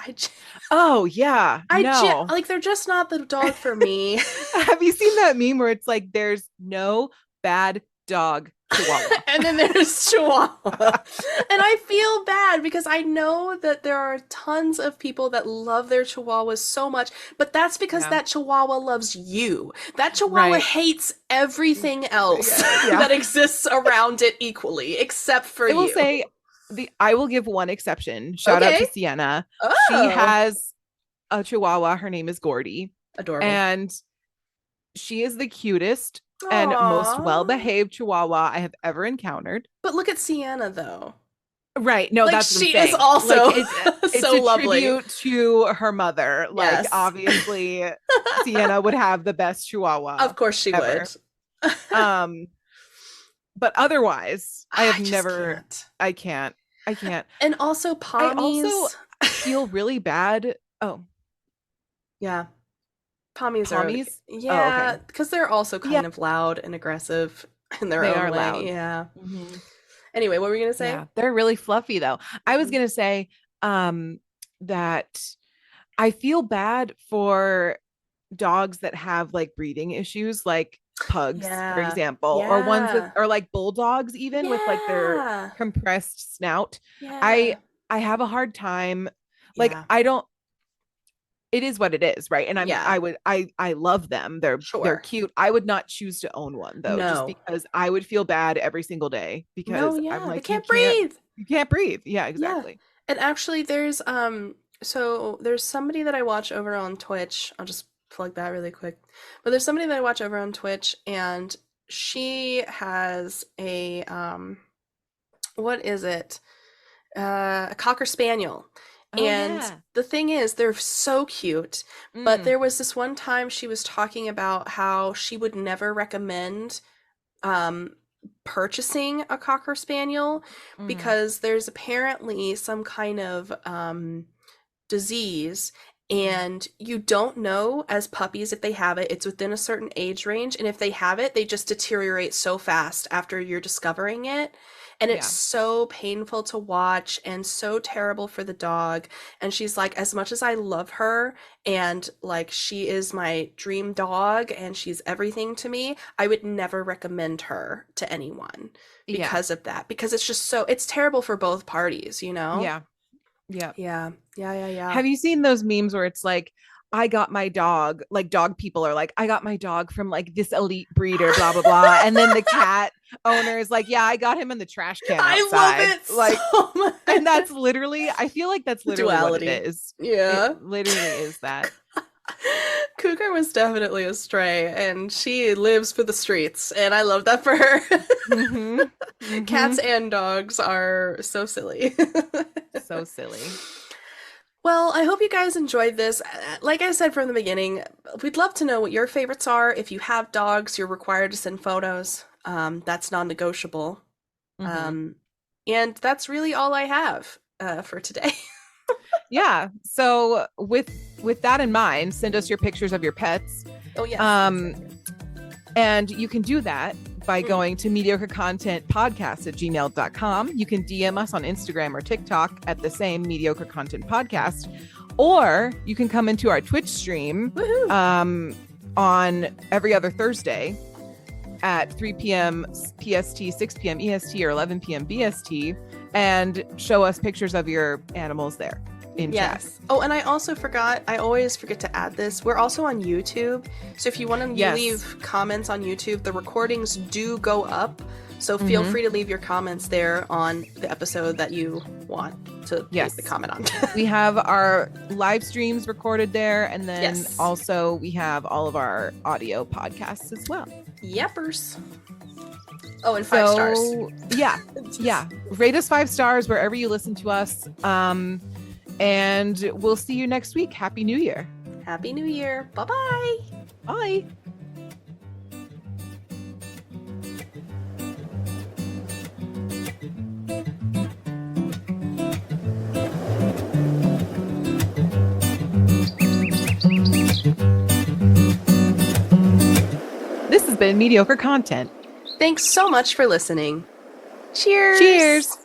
Speaker 2: Oh, yeah. No.
Speaker 1: Like they're just not the dog for me.
Speaker 2: Have you seen that meme where it's like there's no bad dog chihuahua?
Speaker 1: And then there's Chihuahua. And I feel bad because I know that there are tons of people that love their Chihuahuas so much, but that's because
Speaker 2: Yeah.
Speaker 1: that Chihuahua loves you. That Chihuahua
Speaker 2: Right.
Speaker 1: hates everything else
Speaker 2: Yeah. Yeah.
Speaker 1: that exists around it equally, except for
Speaker 2: I will
Speaker 1: you.
Speaker 2: say I will give one exception. Shout out to
Speaker 1: Okay.
Speaker 2: Sienna. She
Speaker 1: Oh,
Speaker 2: has a chihuahua. Her name is Gordy.
Speaker 1: adorable.
Speaker 2: And she is the cutest and most
Speaker 1: Aww.
Speaker 2: well-behaved chihuahua I have ever encountered.
Speaker 1: But look at Sienna though.
Speaker 2: Right. No,
Speaker 1: Like
Speaker 2: that's what I'm
Speaker 1: she is
Speaker 2: saying. Like
Speaker 1: also
Speaker 2: it's
Speaker 1: so
Speaker 2: a
Speaker 1: lovely.
Speaker 2: tribute to her mother. Like
Speaker 1: Yes.
Speaker 2: obviously Sienna would have the best chihuahua
Speaker 1: Of course she
Speaker 2: ever.
Speaker 1: would.
Speaker 2: Um but otherwise I have
Speaker 1: just
Speaker 2: never
Speaker 1: can't.
Speaker 2: I can't. I can't.
Speaker 1: And also
Speaker 2: I also
Speaker 1: Pommies.
Speaker 2: feel really bad. Oh,
Speaker 1: Yeah. Pommies are
Speaker 2: Pommies? Oh,
Speaker 1: yeah,
Speaker 2: okay.
Speaker 1: because they're also
Speaker 2: Yeah,
Speaker 1: kind of loud and aggressive in their
Speaker 2: they
Speaker 1: own
Speaker 2: are
Speaker 1: way.
Speaker 2: loud.
Speaker 1: Yeah.
Speaker 2: Hmm.
Speaker 1: Anyway, what were you gonna say?
Speaker 2: Yeah, they're really fluffy though. I was
Speaker 1: Mhm.
Speaker 2: gonna say that I feel bad for dogs that have like breathing issues, like pugs, for
Speaker 1: Yeah.
Speaker 2: example, or ones with
Speaker 1: Yeah.
Speaker 2: or like bulldogs even with like their
Speaker 1: Yeah.
Speaker 2: compressed snout. I
Speaker 1: Yeah.
Speaker 2: I have a hard time. Like
Speaker 1: Yeah.
Speaker 2: I don't it is what it is, right? And
Speaker 1: Yeah.
Speaker 2: I love them. They're
Speaker 1: Sure.
Speaker 2: cute. I would not choose to own one though, just
Speaker 1: No.
Speaker 2: because I would feel bad every single day
Speaker 1: No,
Speaker 2: because I'm
Speaker 1: yeah. They
Speaker 2: like
Speaker 1: can't breathe.
Speaker 2: you can't breathe. Yeah,
Speaker 1: Yeah.
Speaker 2: exactly.
Speaker 1: And actually there's somebody that I watch over on Twitch. I'll just plug that really quick. But there's somebody that I watch over on Twitch, and she has what is it? A Cocker Spaniel.
Speaker 2: Oh,
Speaker 1: And
Speaker 2: yeah.
Speaker 1: the thing is, they're so cute. But
Speaker 2: Mm,
Speaker 1: there was this one time she was talking about how she would never recommend um, purchasing a Cocker Spaniel
Speaker 2: mm,
Speaker 1: because there's apparently some kind of disease,
Speaker 2: mm.
Speaker 1: and you don't know as puppies if they have it. It's within a certain age range, and if they have it, they just deteriorate so fast after you're discovering it. And it's
Speaker 2: Yeah.
Speaker 1: so painful to watch and so terrible for the dog. And she's like, as much as I love her and like she is my dream dog and she's everything to me, I would never recommend her to anyone
Speaker 2: Yeah.
Speaker 1: because of that. Because it's just so, it's terrible for both parties, you know?
Speaker 2: Yeah. Yeah.
Speaker 1: Yeah. Yeah, yeah, yeah.
Speaker 2: Have you seen those memes where it's like, I got my dog, like dog people are like, I got my dog from like this elite breeder, blah, blah, blah. And then the cat owner is like, yeah, I got him in the trash can
Speaker 1: I love
Speaker 2: outside.
Speaker 1: it
Speaker 2: Like,
Speaker 1: so much.
Speaker 2: and that's literally, I feel like that's literally what it
Speaker 1: Duality.
Speaker 2: is.
Speaker 1: Yeah.
Speaker 2: It literally is that.
Speaker 1: Cougar was definitely a stray, and she lives for the streets, and I love that for her.
Speaker 2: Mm-hmm. Mm-hmm.
Speaker 1: Cats and dogs are so silly.
Speaker 2: So silly.
Speaker 1: Well, I hope you guys enjoyed this. Like I said from the beginning, we'd love to know what your favorites are. If you have dogs, you're required to send photos. That's non-negotiable.
Speaker 2: Mm-hmm.
Speaker 1: And that's really all I have for today.
Speaker 2: Yeah. So with that in mind, send us your pictures of your pets.
Speaker 1: Oh, yes.
Speaker 2: And you can do that by going to mediocrecontentpodcast@gmail.com. You can DM us on Instagram or TikTok at the same Mediocre Content Podcast, or you can come into our Twitch stream on every other Thursday at 3 p.m. PST, 6 p.m. EST, or 11 p.m. BST, and show us pictures of your animals there in chat.
Speaker 1: Oh, and I also forgot, I always forget to add this. We're also on YouTube. So if you want to leave comments on YouTube, the recordings do go up. So feel free to leave your comments there on the episode that you want to leave the comment on.
Speaker 2: We have our live streams recorded there, and then also we have all of our audio podcasts as well.
Speaker 1: Yepers. Oh, and 5 stars.
Speaker 2: Yeah. Yeah. Rate us 5 stars wherever you listen to us. And we'll see you next week. Happy New Year.
Speaker 1: Happy New Year. Bye-bye.
Speaker 2: Bye. This has been Mediocre Content.
Speaker 1: Thanks so much for listening. Cheers.
Speaker 2: Cheers.